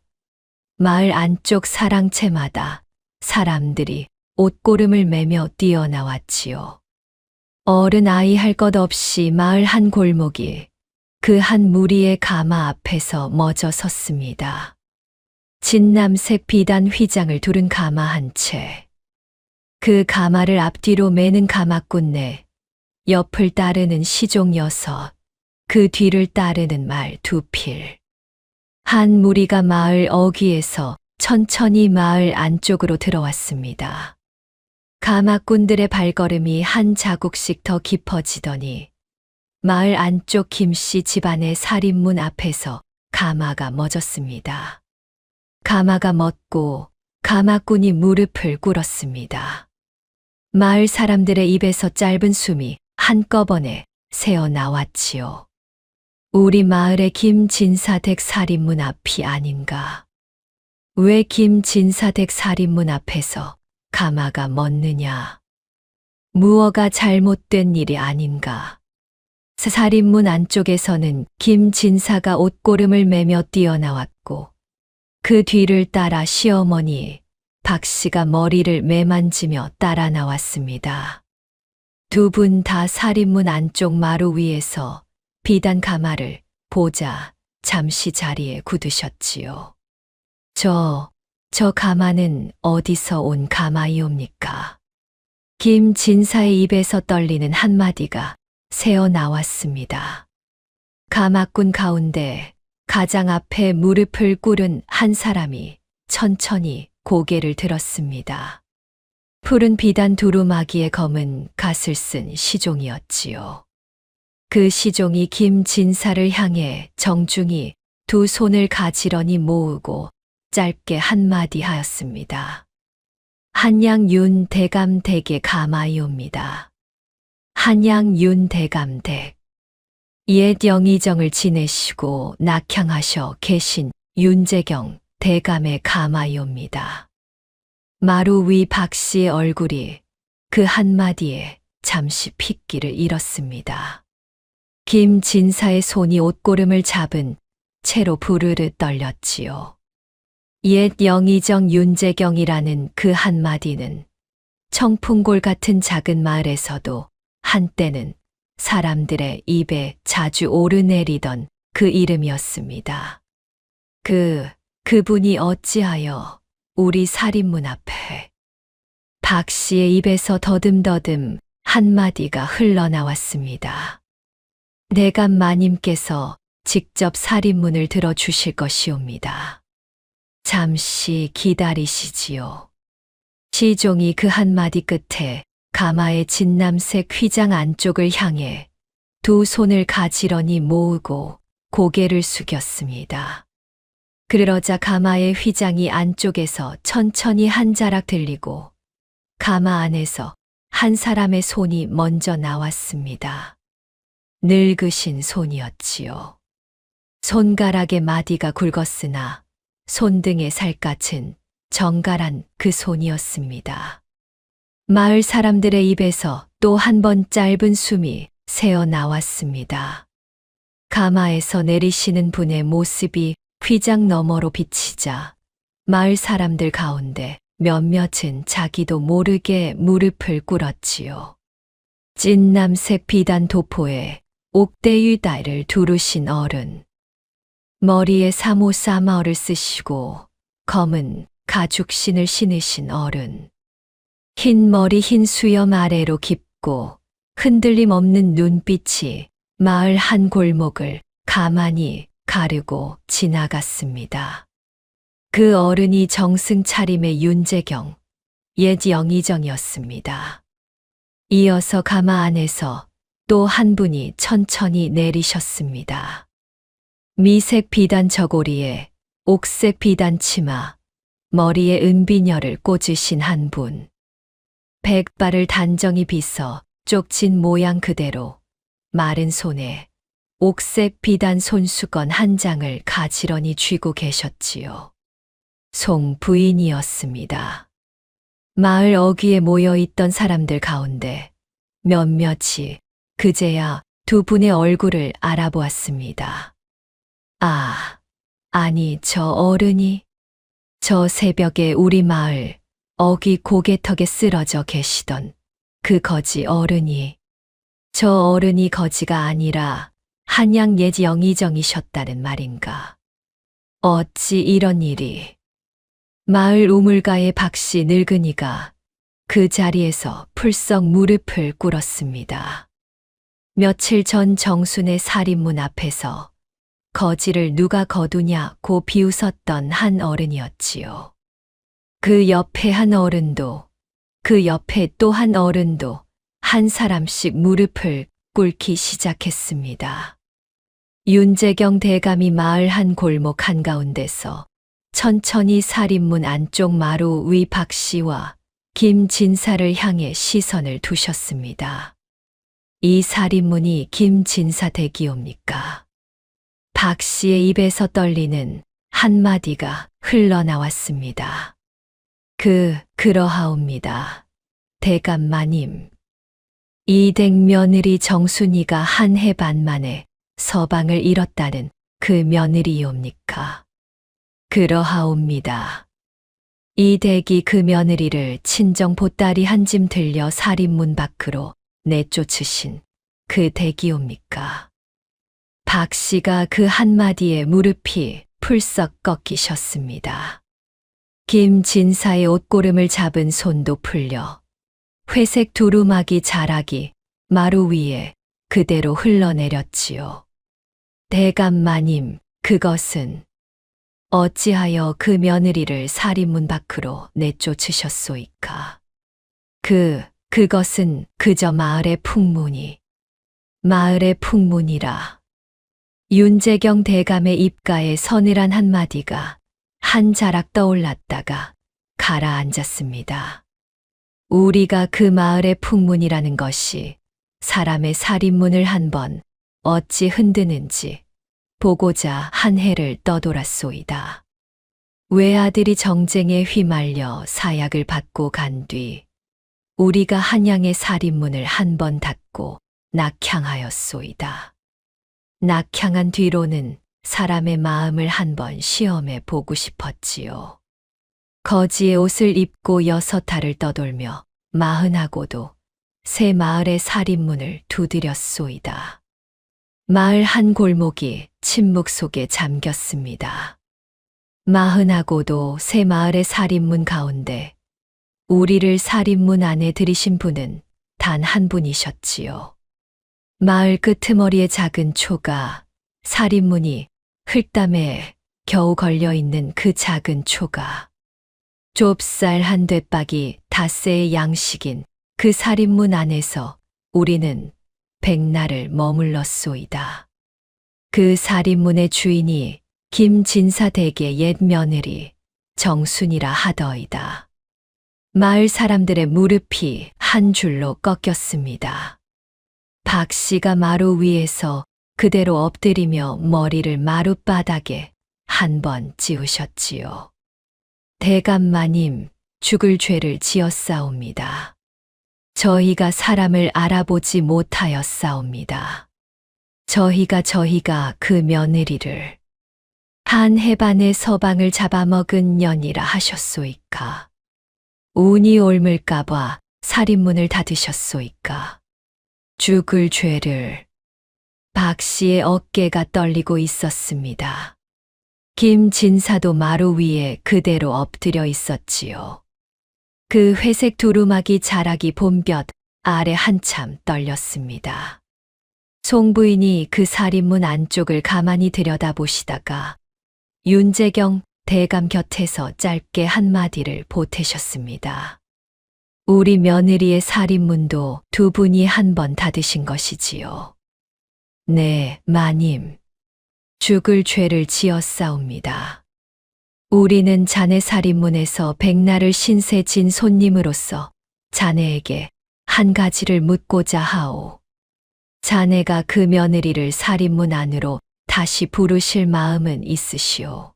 S2: 마을 안쪽 사랑채마다 사람들이 옷고름을 매며 뛰어나왔지요. 어른 아이 할 것 없이 마을 한 골목이 그 한 무리의 가마 앞에서 멎어 섰습니다. 진남색 비단 휘장을 두른 가마 한 채. 그 가마를 앞뒤로 매는 가마꾼네, 옆을 따르는 시종 6, 그 뒤를 따르는 말 2필. 한 무리가 마을 어귀에서 천천히 마을 안쪽으로 들어왔습니다. 가마꾼들의 발걸음이 한 자국씩 더 깊어지더니 마을 안쪽 김씨 집안의 살인문 앞에서 가마가 멎었습니다. 가마가 멎고 가마꾼이 무릎을 꿇었습니다. 마을 사람들의 입에서 짧은 숨이 한꺼번에 새어 나왔지요. 우리 마을의 김진사댁 살인문 앞이 아닌가. 왜 김진사댁 살인문 앞에서 가마가 멎느냐. 무엇가 잘못된 일이 아닌가. 살인문 안쪽에서는 김진사가 옷고름을 매며 뛰어나왔고 그 뒤를 따라 시어머니 박 씨가 머리를 매만지며 따라 나왔습니다. 두 분 다 살인문 안쪽 마루 위에서 비단 가마를 보자 잠시 자리에 굳으셨지요. 저 가마는 어디서 온 가마이옵니까? 김진사의 입에서 떨리는 한마디가 새어 나왔습니다. 가마꾼 가운데 가장 앞에 무릎을 꿇은 한 사람이 천천히 고개를 들었습니다. 푸른 비단 두루마기에 검은 갓을 쓴 시종이었지요. 그 시종이 김진사를 향해 정중히 두 손을 가지런히 모으고 짧게 한마디 하였습니다. 한양윤 대감댁의 가마이옵니다. 한양윤 대감댁. 옛 영의정을 지내시고 낙향하셔 계신 윤재경 대감의 가마이옵니다. 마루 위 박 씨의 얼굴이 그 한마디에 잠시 핏기를 잃었습니다. 김진사의 손이 옷고름을 잡은 채로 부르르 떨렸지요. 옛 영의정 윤재경이라는 그 한마디는 청풍골 같은 작은 마을에서도 한때는 사람들의 입에 자주 오르내리던 그 이름이었습니다. 그분이 어찌하여 우리 살인문 앞에. 박 씨의 입에서 더듬더듬 한마디가 흘러나왔습니다. 대감 마님께서 직접 살인문을 들어주실 것이옵니다. 잠시 기다리시지요. 시종이 그 한마디 끝에 가마의 진남색 휘장 안쪽을 향해 두 손을 가지런히 모으고 고개를 숙였습니다. 그러자 가마의 휘장이 안쪽에서 천천히 한 자락 들리고 가마 안에서 한 사람의 손이 먼저 나왔습니다. 늙으신 손이었지요. 손가락에 마디가 굵었으나 손등에 살갗은 정갈한 그 손이었습니다. 마을 사람들의 입에서 또 한 번 짧은 숨이 새어 나왔습니다. 가마에서 내리시는 분의 모습이 휘장 너머로 비치자 마을 사람들 가운데 몇몇은 자기도 모르게 무릎을 꿇었지요. 진남색 비단 도포에 옥대유다를 두르신 어른. 머리에 사모 사마어를 쓰시고 검은 가죽신을 신으신 어른. 흰 머리 흰 수염 아래로 깊고 흔들림 없는 눈빛이 마을 한 골목을 가만히 가르고 지나갔습니다. 그 어른이 정승 차림의 윤재경, 옛 영의정이었습니다. 이어서 가마 안에서 또 한 분이 천천히 내리셨습니다. 미색 비단 저고리에 옥색 비단 치마, 머리에 은비녀를 꽂으신 한 분. 백발을 단정히 빗어 쪽진 모양 그대로 마른 손에 옥색 비단 손수건 한 장을 가지런히 쥐고 계셨지요. 송 부인이었습니다. 마을 어귀에 모여있던 사람들 가운데 몇몇이 그제야 두 분의 얼굴을 알아보았습니다. 아니 저 어른이 저 새벽에 우리 마을 어귀 고개턱에 쓰러져 계시던 그 거지 어른이 저 어른이 거지가 아니라 한양 옛 영의정이셨다는 말인가. 어찌 이런 일이. 마을 우물가의 박씨 늙은이가 그 자리에서 풀썩 무릎을 꿇었습니다. 며칠 전 정순의 살인문 앞에서 거지를 누가 거두냐고 비웃었던 한 어른이었지요. 그 옆에 한 어른도 그 옆에 또 한 어른도 한 사람씩 무릎을 꿇기 시작했습니다. 윤재경 대감이 마을 한 골목 한가운데서 천천히 살인문 안쪽 마루 위 박 씨와 김 진사를 향해 시선을 두셨습니다. 이 살인문이 김 진사 댁이옵니까? 박 씨의 입에서 떨리는 한마디가 흘러나왔습니다. 그러하옵니다. 대감마님. 이 댁 며느리 정순이가 한 해 반 만에 서방을 잃었다는 그 며느리이옵니까? 그러하옵니다. 이 댁이 그 며느리를 친정 보따리 한 짐 들려 살인문 밖으로 내쫓으신 그 댁이옵니까? 박 씨가 그 한마디에 무릎이 풀썩 꺾이셨습니다. 김 진사의 옷고름을 잡은 손도 풀려 회색 두루마기 자락이 마루 위에 그대로 흘러내렸지요. 대감마님, 그것은 어찌하여 그 며느리를 살인문 밖으로 내쫓으셨소이까? 그것은 그저 마을의 풍문이. 마을의 풍문이라. 윤재경 대감의 입가에 서늘한 한마디가 한 자락 떠올랐다가 가라앉았습니다. 우리가 그 마을의 풍문이라는 것이 사람의 살인문을 한번 어찌 흔드는지 보고자 한 해를 떠돌았소이다. 외아들이 정쟁에 휘말려 사약을 받고 간 뒤 우리가 한양의 살인문을 한 번 닫고 낙향하였소이다. 낙향한 뒤로는 사람의 마음을 한번 시험해 보고 싶었지요. 거지의 옷을 입고 6달을 떠돌며 마흔하고도 새 마을의 살인문을 두드렸소이다. 마을 한 골목이 침묵 속에 잠겼습니다. 마흔하고도 새 마을의 살인문 가운데 우리를 살인문 안에 들이신 분은 단 한 분이셨지요. 마을 끄트머리의 작은 초가, 살인문이 흙담에 겨우 걸려있는 그 작은 초가, 좁쌀 한 되박이 닷새의 양식인 그 살인문 안에서 우리는 백날을 머물렀소이다. 그 살인문의 주인이 김진사 댁의 옛 며느리 정순이라 하더이다. 마을 사람들의 무릎이 한 줄로 꺾였습니다. 박 씨가 마루 위에서 그대로 엎드리며 머리를 마룻바닥에 한 번 찌우셨지요. 대감마님, 죽을 죄를 지었사옵니다. 저희가 사람을 알아보지 못하였사옵니다. 저희가 그 며느리를 한 해 반의 서방을 잡아먹은 년이라 하셨소이까. 운이 옮을까봐 살인문을 닫으셨소이까. 죽을 죄를. 박 씨의 어깨가 떨리고 있었습니다. 김 진사도 마루 위에 그대로 엎드려 있었지요. 그 회색 두루마기 자락이 봄볕 아래 한참 떨렸습니다. 송부인이 그 살인문 안쪽을 가만히 들여다보시다가 윤재경 대감 곁에서 짧게 한마디를 보태셨습니다. 우리 며느리의 살인문도 두 분이 한 번 닫으신 것이지요. 네, 마님. 죽을 죄를 지었사옵니다. 우리는 자네 살인문에서 백날을 신세 진 손님으로서 자네에게 한 가지를 묻고자 하오. 자네가 그 며느리를 살인문 안으로 다시 부르실 마음은 있으시오.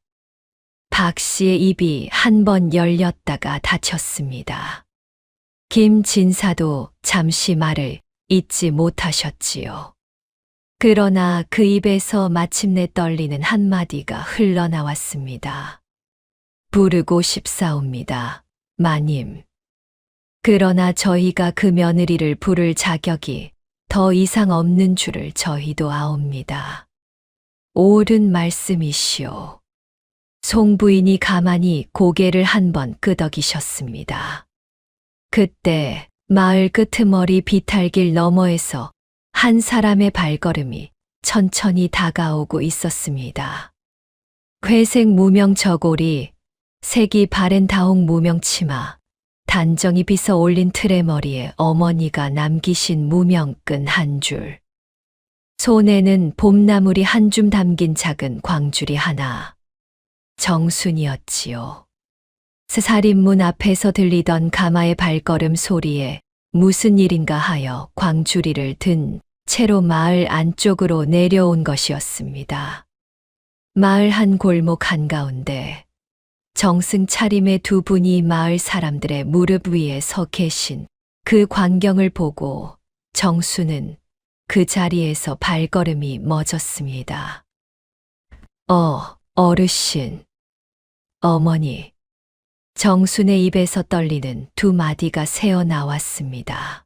S2: 박 씨의 입이 한 번 열렸다가 닫혔습니다. 김 진사도 잠시 말을 잇지 못하셨지요. 그러나 그 입에서 마침내 떨리는 한마디가 흘러나왔습니다. 부르고 싶사옵니다, 마님. 그러나 저희가 그 며느리를 부를 자격이 더 이상 없는 줄을 저희도 아옵니다. 옳은 말씀이시오. 송부인이 가만히 고개를 한 번 끄덕이셨습니다. 그때 마을 끄트머리 비탈길 너머에서 한 사람의 발걸음이 천천히 다가오고 있었습니다. 회색 무명 저고리, 색이 바랜 다홍 무명 치마, 단정히 빗어 올린 틀의 머리에 어머니가 남기신 무명끈 한 줄. 손에는 봄나물이 한 줌 담긴 작은 광주리 하나. 정순이었지요. 살인문 앞에서 들리던 가마의 발걸음 소리에 무슨 일인가 하여 광주리를 든 채로 마을 안쪽으로 내려온 것이었습니다. 마을 한 골목 한가운데 정승 차림의 두 분이 마을 사람들의 무릎 위에 서 계신 그 광경을 보고 정수는 그 자리에서 발걸음이 멎었습니다. 어르신, 어머니. 정순의 입에서 떨리는 두 마디가 새어 나왔습니다.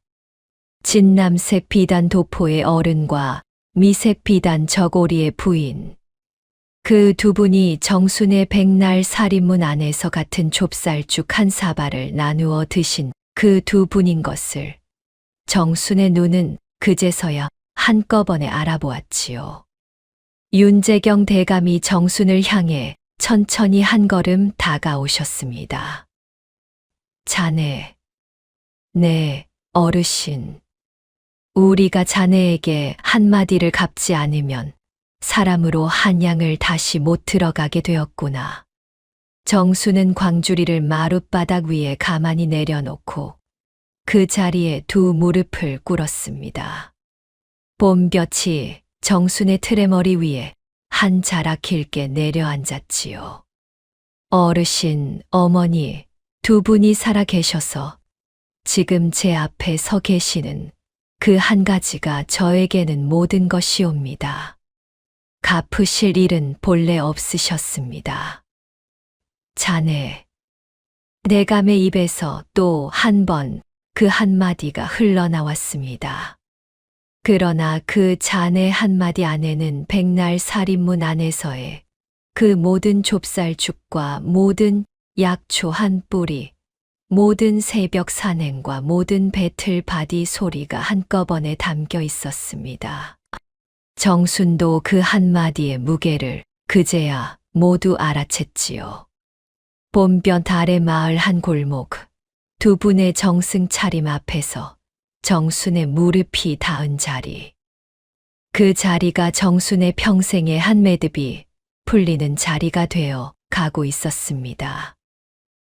S2: 진남색 비단 도포의 어른과 미색 비단 저고리의 부인. 그 두 분이 정순의 백날 살인문 안에서 같은 좁쌀죽 한 사발을 나누어 드신 그 두 분인 것을 정순의 눈은 그제서야 한꺼번에 알아보았지요. 윤재경 대감이 정순을 향해 천천히 한 걸음 다가오셨습니다. 자네, 네, 어르신. 우리가 자네에게 한마디를 갚지 않으면 사람으로 한양을 다시 못 들어가게 되었구나. 정수는 광주리를 마룻바닥 위에 가만히 내려놓고 그 자리에 두 무릎을 꿇었습니다. 봄볕이 정순의 트레머리 위에 한 자락 길게 내려앉았지요. 어르신, 어머니 두 분이 살아 계셔서 지금 제 앞에 서 계시는 그 한 가지가 저에게는 모든 것이옵니다. 갚으실 일은 본래 없으셨습니다. 자네, 내감의 입에서 또 한 번 그 한마디가 흘러나왔습니다. 그러나 그 자네 한마디 안에는 백날 살인문 안에서의 그 모든 좁쌀죽과 모든 약초 한 뿌리, 모든 새벽 산행과 모든 배틀 바디 소리가 한꺼번에 담겨 있었습니다. 정순도 그 한마디의 무게를 그제야 모두 알아챘지요. 봄볕 아래 마을 한 골목, 두 분의 정승 차림 앞에서 정순의 무릎이 닿은 자리. 그 자리가 정순의 평생의 한 매듭이 풀리는 자리가 되어 가고 있었습니다.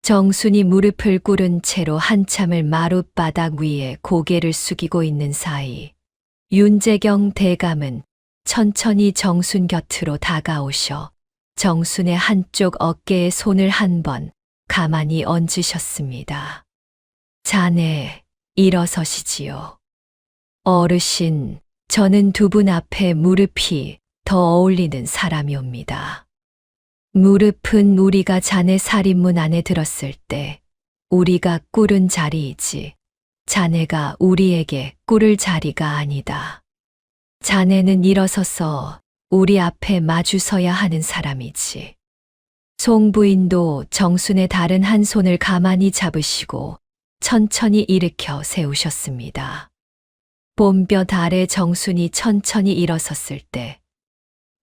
S2: 정순이 무릎을 꿇은 채로 한참을 마룻바닥 위에 고개를 숙이고 있는 사이 윤재경 대감은 천천히 정순 곁으로 다가오셔 정순의 한쪽 어깨에 손을 한 번 가만히 얹으셨습니다. 자네, 일어서시지요. 어르신, 저는 두 분 앞에 무릎이 더 어울리는 사람이옵니다. 무릎은 우리가 자네 살인문 안에 들었을 때 우리가 꿇은 자리이지 자네가 우리에게 꿇을 자리가 아니다. 자네는 일어서서 우리 앞에 마주서야 하는 사람이지. 송부인도 정순의 다른 한 손을 가만히 잡으시고 천천히 일으켜 세우셨습니다. 봄볕 아래 정순이 천천히 일어섰을 때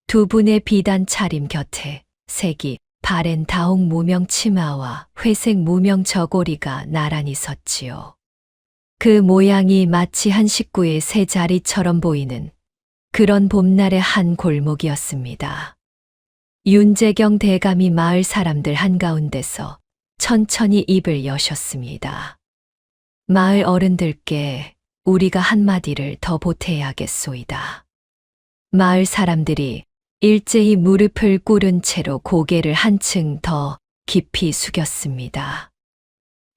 S2: 두 분의 비단 차림 곁에 색이 바랜 다홍 무명 치마와 회색 무명 저고리가 나란히 섰지요. 그 모양이 마치 한 식구의 새 자리처럼 보이는 그런 봄날의 한 골목이었습니다. 윤재경 대감이 마을 사람들 한가운데서 천천히 입을 여셨습니다. 마을 어른들께 우리가 한마디를 더 보태야겠소이다. 마을 사람들이 일제히 무릎을 꿇은 채로 고개를 한층 더 깊이 숙였습니다.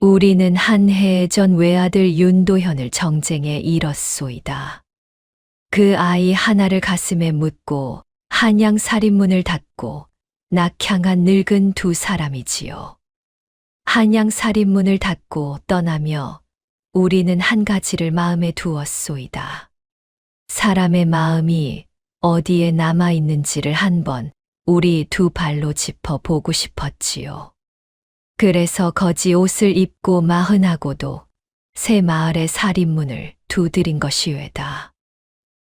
S2: 우리는 한 해 전 외아들 윤도현을 정쟁에 잃었소이다. 그 아이 하나를 가슴에 묻고 한양 살인문을 닫고 낙향한 늙은 두 사람이지요. 한양 살인문을 닫고 떠나며 우리는 한 가지를 마음에 두었소이다. 사람의 마음이 어디에 남아 있는지를 한번 우리 두 발로 짚어 보고 싶었지요. 그래서 거지 옷을 입고 마흔하고도 새 마을의 살인문을 두드린 것이외다.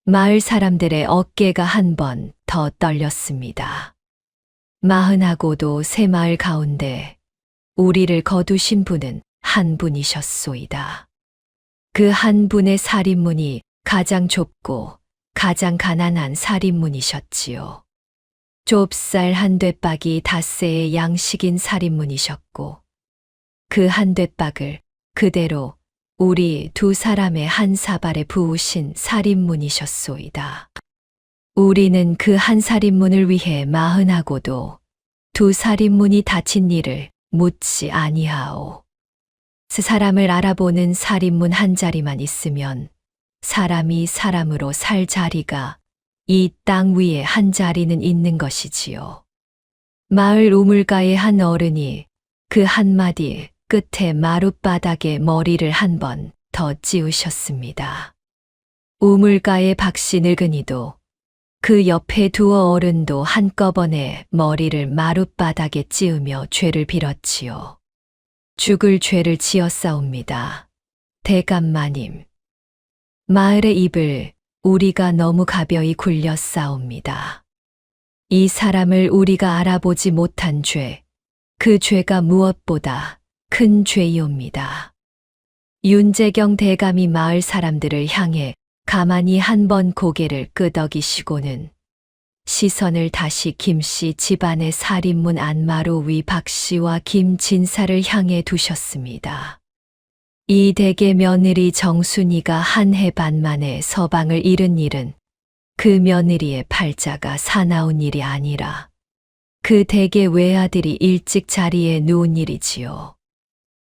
S2: 마을 사람들의 어깨가 한 번 더 떨렸습니다. 마흔하고도 새 마을 가운데 우리를 거두신 분은 한 분이셨소이다. 그 한 분의 살인문이 가장 좁고 가장 가난한 살인문이셨지요. 좁쌀 한 되박이 닷새의 양식인 살인문이셨고 그 한 되박을 그대로 우리 두 사람의 한 사발에 부으신 살인문이셨소이다. 우리는 그 한 살인문을 위해 마흔하고도 두 살인문이 다친 일을 묻지 아니하오. 사람을 알아보는 살인문 한 자리만 있으면 사람이 사람으로 살 자리가 이 땅 위에 한 자리는 있는 것이지요. 마을 우물가의 한 어른이 그 한마디 끝에 마룻바닥에 머리를 한 번 더 찌우셨습니다. 우물가의 박씨 늙은이도 그 옆에 두어 어른도 한꺼번에 머리를 마룻바닥에 찌우며 죄를 빌었지요. 죽을 죄를 지었사옵니다. 대감마님. 마을의 입을 우리가 너무 가벼이 굴렸사옵니다. 이 사람을 우리가 알아보지 못한 죄, 그 죄가 무엇보다 큰 죄이옵니다. 윤재경 대감이 마을 사람들을 향해 가만히 한 번 고개를 끄덕이시고는 시선을 다시 김씨 집안의 살인문 안마루 위 박씨와 김진사를 향해 두셨습니다. 이 댁의 며느리 정순이가 한 해 반 만에 서방을 잃은 일은 그 며느리의 팔자가 사나운 일이 아니라 그 댁의 외아들이 일찍 자리에 누운 일이지요.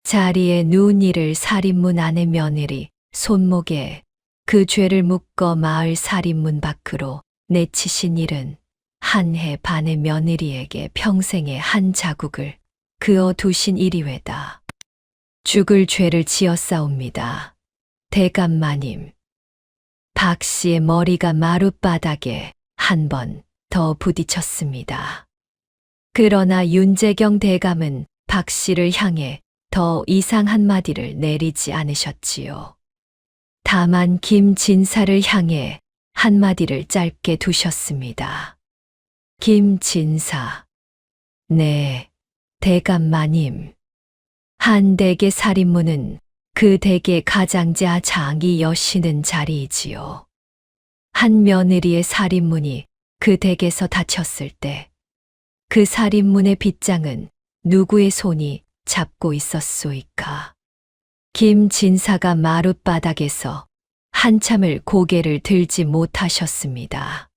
S2: 자리에 누운 일을 살인문 안의 며느리 손목에 그 죄를 묶어 마을 살인문 밖으로 내치신 일은 한 해 반의 며느리에게 평생의 한 자국을 그어 두신 일이외다. 죽을 죄를 지었사옵니다. 대감마님. 박 씨의 머리가 마룻바닥에 한 번 더 부딪혔습니다. 그러나 윤재경 대감은 박 씨를 향해 더 이상 한마디를 내리지 않으셨지요. 다만 김진사를 향해 한마디를 짧게 두셨습니다. 김진사. 네, 대감마님. 한 댁의 살인문은 그 댁의 가장자 장이 여시는 자리이지요. 한 며느리의 살인문이 그 댁에서 다쳤을 때 그 살인문의 빗장은 누구의 손이 잡고 있었소이까. 김진사가 마룻바닥에서 한참을 고개를 들지 못하셨습니다.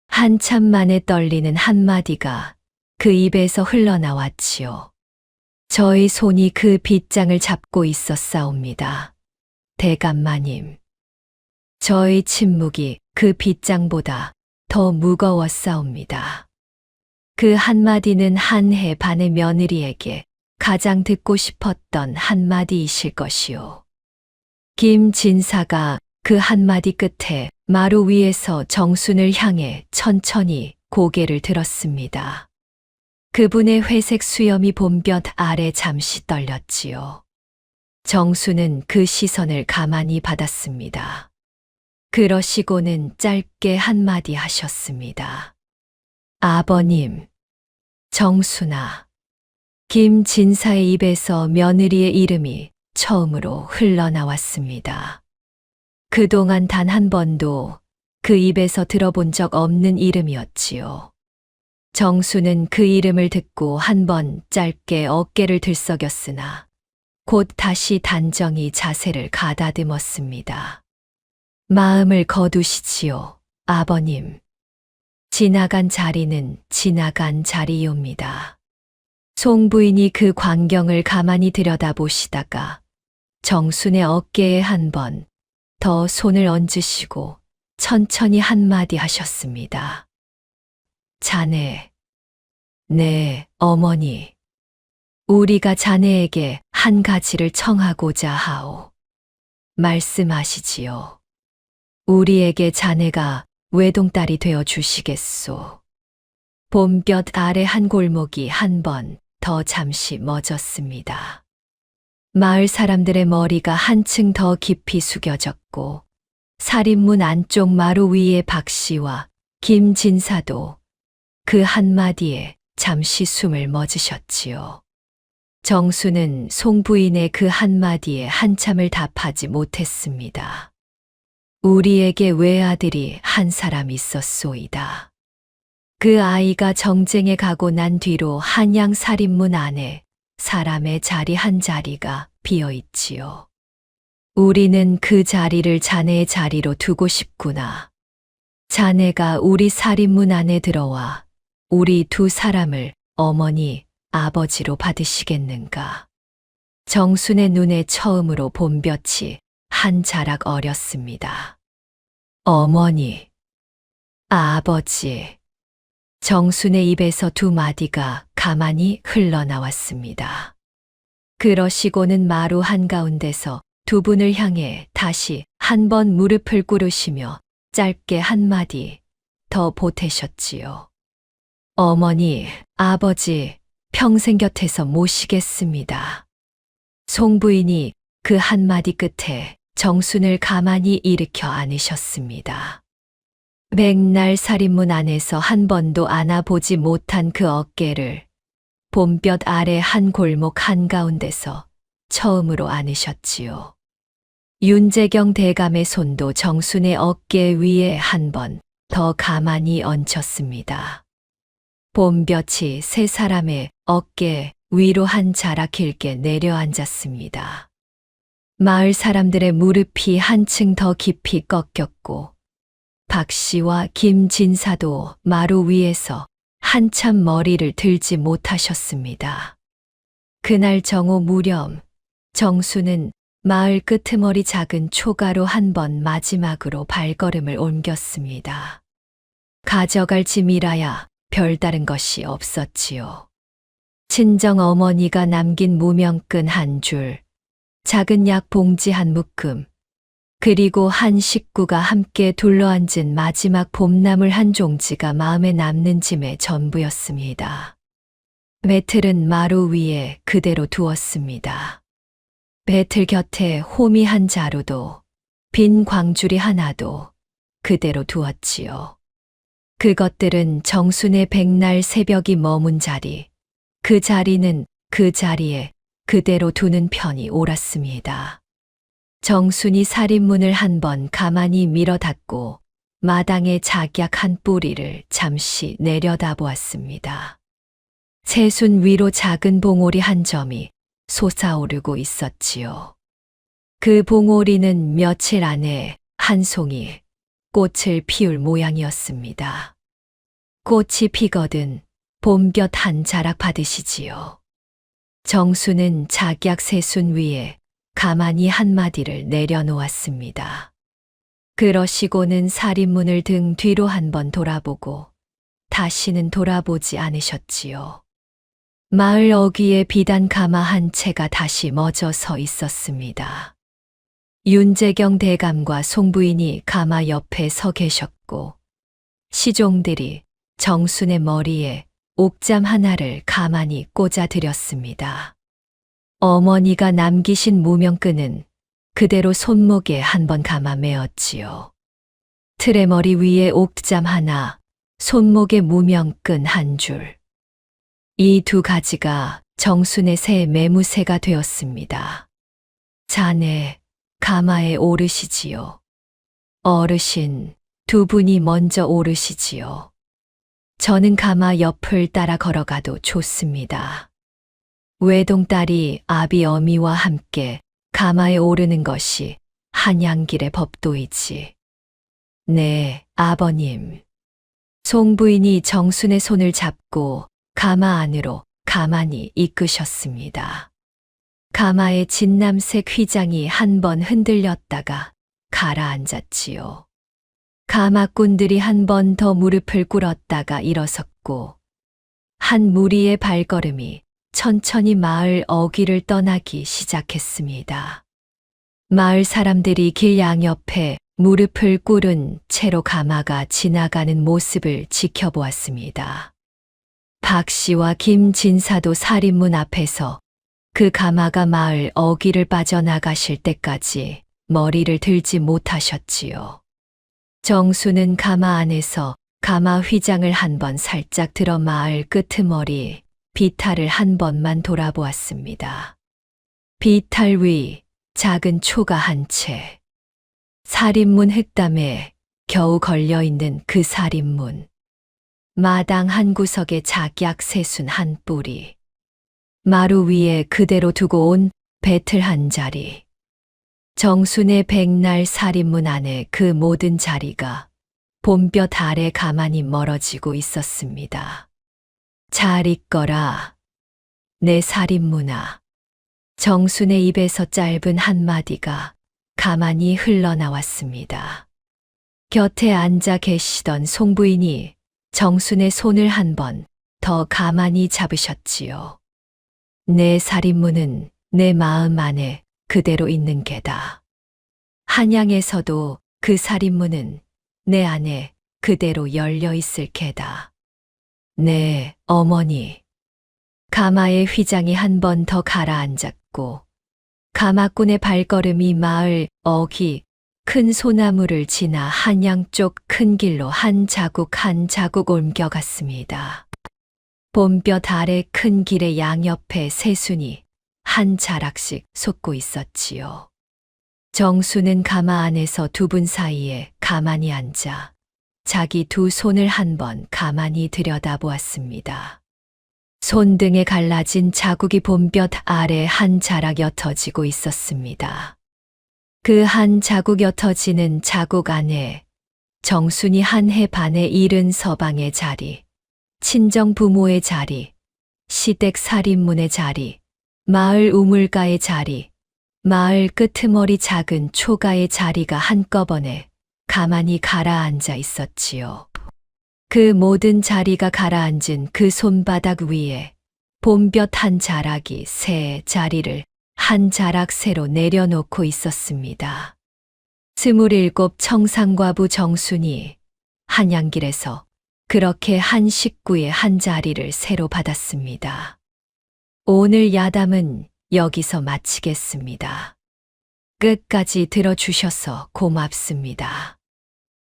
S2: 한참 만에 떨리는 한마디가 그 입에서 흘러나왔지요. 저의 손이 그 빗장을 잡고 있었사옵니다. 대감마님. 저의 침묵이 그 빗장보다 더 무거웠사옵니다. 그 한마디는 한 해 반의 며느리에게 가장 듣고 싶었던 한마디이실 것이요. 김진사가 그 한마디 끝에 마루 위에서 정순을 향해 천천히 고개를 들었습니다. 그분의 회색 수염이 봄볕 아래 잠시 떨렸지요. 정순은 그 시선을 가만히 받았습니다. 그러시고는 짧게 한마디 하셨습니다. 아버님. 정순아. 김진사의 입에서 며느리의 이름이 처음으로 흘러나왔습니다. 그동안 단 한 번도 그 입에서 들어본 적 없는 이름이었지요. 정수는 그 이름을 듣고 한 번 짧게 어깨를 들썩였으나 곧 다시 단정히 자세를 가다듬었습니다. 마음을 거두시지요, 아버님. 지나간 자리는 지나간 자리이옵니다. 송부인이 그 광경을 가만히 들여다보시다가 정순의 어깨에 한 번 더 손을 얹으시고 천천히 한마디 하셨습니다. 자네. 네, 어머니. 우리가 자네에게 한 가지를 청하고자 하오. 말씀하시지요. 우리에게 자네가 외동딸이 되어 주시겠소. 봄볕 아래 한 골목이 한 번 더 잠시 멎었습니다. 마을 사람들의 머리가 한층 더 깊이 숙여졌고 살인문 안쪽 마루 위의 박 씨와 김진사도 그 한마디에 잠시 숨을 멎으셨지요. 정수는 송부인의 그 한마디에 한참을 답하지 못했습니다. 우리에게 외아들이 한 사람 있었소이다. 그 아이가 정쟁에 가고 난 뒤로 한양 살인문 안에 사람의 자리 한 자리가 비어 있지요. 우리는 그 자리를 자네의 자리로 두고 싶구나. 자네가 우리 살인문 안에 들어와 우리 두 사람을 어머니, 아버지로 받으시겠는가? 정순의 눈에 처음으로 봄볕이 한 자락 어렸습니다. 어머니, 아버지. 정순의 입에서 두 마디가 가만히 흘러나왔습니다. 그러시고는 마루 한가운데서 두 분을 향해 다시 한 번 무릎을 꿇으시며 짧게 한마디 더 보태셨지요. 어머니, 아버지, 평생 곁에서 모시겠습니다. 송부인이 그 한마디 끝에 정순을 가만히 일으켜 안으셨습니다. 백날 살인문 안에서 한 번도 안아보지 못한 그 어깨를 봄볕 아래 한 골목 한가운데서 처음으로 안으셨지요. 윤재경 대감의 손도 정순의 어깨 위에 한 번 더 가만히 얹혔습니다. 봄볕이 세 사람의 어깨 위로 한 자락 길게 내려앉았습니다. 마을 사람들의 무릎이 한층 더 깊이 꺾였고 박 씨와 김진사도 마루 위에서 한참 머리를 들지 못하셨습니다. 그날 정오 무렵 정수는 마을 끄트머리 작은 초가로 한 번 마지막으로 발걸음을 옮겼습니다. 가져갈 짐이라야 별다른 것이 없었지요. 친정 어머니가 남긴 무명끈 한 줄, 작은 약 봉지 한 묶음, 그리고 한 식구가 함께 둘러앉은 마지막 봄나물 한 종지가 마음에 남는 짐의 전부였습니다. 배틀은 마루 위에 그대로 두었습니다. 배틀 곁에 호미 한 자루도 빈 광주리 하나도 그대로 두었지요. 그것들은 정순의 백날 새벽이 머문 자리, 그 자리는 그 자리에 그대로 두는 편이 옳았습니다. 정순이 살인문을 한 번 가만히 밀어 닫고 마당에 작약 한 뿌리를 잠시 내려다보았습니다. 새순 위로 작은 봉오리 한 점이 솟아오르고 있었지요. 그 봉오리는 며칠 안에 한 송이 꽃을 피울 모양이었습니다. 꽃이 피거든 봄볕 한 자락 받으시지요. 정수는 작약 새순 위에 가만히 한마디를 내려놓았습니다. 그러시고는 살인문을 등 뒤로 한 번 돌아보고 다시는 돌아보지 않으셨지요. 마을 어귀에 비단 가마 한 채가 다시 멎어 서 있었습니다. 윤재경 대감과 송부인이 가마 옆에 서 계셨고 시종들이 정순의 머리에 옥잠 하나를 가만히 꽂아드렸습니다. 어머니가 남기신 무명끈은 그대로 손목에 한 번 감아 매었지요. 틀의 머리 위에 옥잠 하나, 손목에 무명끈 한 줄. 이 두 가지가 정순의 새 매무새가 되었습니다. 자네, 가마에 오르시지요. 어르신, 두 분이 먼저 오르시지요. 저는 가마 옆을 따라 걸어가도 좋습니다. 외동딸이 아비 어미와 함께 가마에 오르는 것이 한양길의 법도이지. 네, 아버님. 송부인이 정순의 손을 잡고 가마 안으로 가만히 이끄셨습니다. 가마의 진남색 휘장이 한 번 흔들렸다가 가라앉았지요. 가마꾼들이 한 번 더 무릎을 꿇었다가 일어섰고 한 무리의 발걸음이 천천히 마을 어귀를 떠나기 시작했습니다. 마을 사람들이 길 양옆에 무릎을 꿇은 채로 가마가 지나가는 모습을 지켜보았습니다. 박 씨와 김진사도 살인문 앞에서 그 가마가 마을 어귀를 빠져나가실 때까지 머리를 들지 못하셨지요. 정수는 가마 안에서 가마 휘장을 한 번 살짝 들어 마을 끄트머리 비탈을 한 번만 돌아보았습니다. 비탈 위 작은 초가 한 채. 살인문 흙담에 겨우 걸려있는 그 살인문. 마당 한 구석에 작약 새순 한 뿌리. 마루 위에 그대로 두고 온 배틀 한 자리. 정순의 백날 살인문 안에 그 모든 자리가 봄볕 아래 가만히 멀어지고 있었습니다. 잘 있거라, 내 살인문아. 정순의 입에서 짧은 한마디가 가만히 흘러나왔습니다. 곁에 앉아 계시던 송부인이 정순의 손을 한 번 더 가만히 잡으셨지요. 내 살인문은 내 마음 안에 그대로 있는 게다. 한양에서도 그 살인문은 내 안에 그대로 열려 있을 게다. 네, 어머니. 가마의 휘장이 한 번 더 가라앉았고 가마꾼의 발걸음이 마을 어귀 큰 소나무를 지나 한양 쪽 큰 길로 한 자국 한 자국 옮겨갔습니다. 봄볕 아래 큰 길의 양옆에 새순이 한 자락씩 솟고 있었지요. 정수는 가마 안에서 두 분 사이에 가만히 앉아 자기 두 손을 한 번 가만히 들여다보았습니다. 손등에 갈라진 자국이 봄볕 아래 한 자락 옅어지고 있었습니다. 그 한 자국 옅어지는 자국 안에 정순이 한 해 반에 잃은 서방의 자리, 친정 부모의 자리, 시댁 살인문의 자리, 마을 우물가의 자리, 마을 끄트머리 작은 초가의 자리가 한꺼번에 가만히 가라앉아 있었지요. 그 모든 자리가 가라앉은 그 손바닥 위에 봄볕 한 자락이 새 자리를 한 자락 새로 내려놓고 있었습니다. 27 청상과부 정순이 한양길에서 그렇게 한 식구의 한 자리를 새로 받았습니다. 오늘 야담은 여기서 마치겠습니다. 끝까지 들어주셔서 고맙습니다.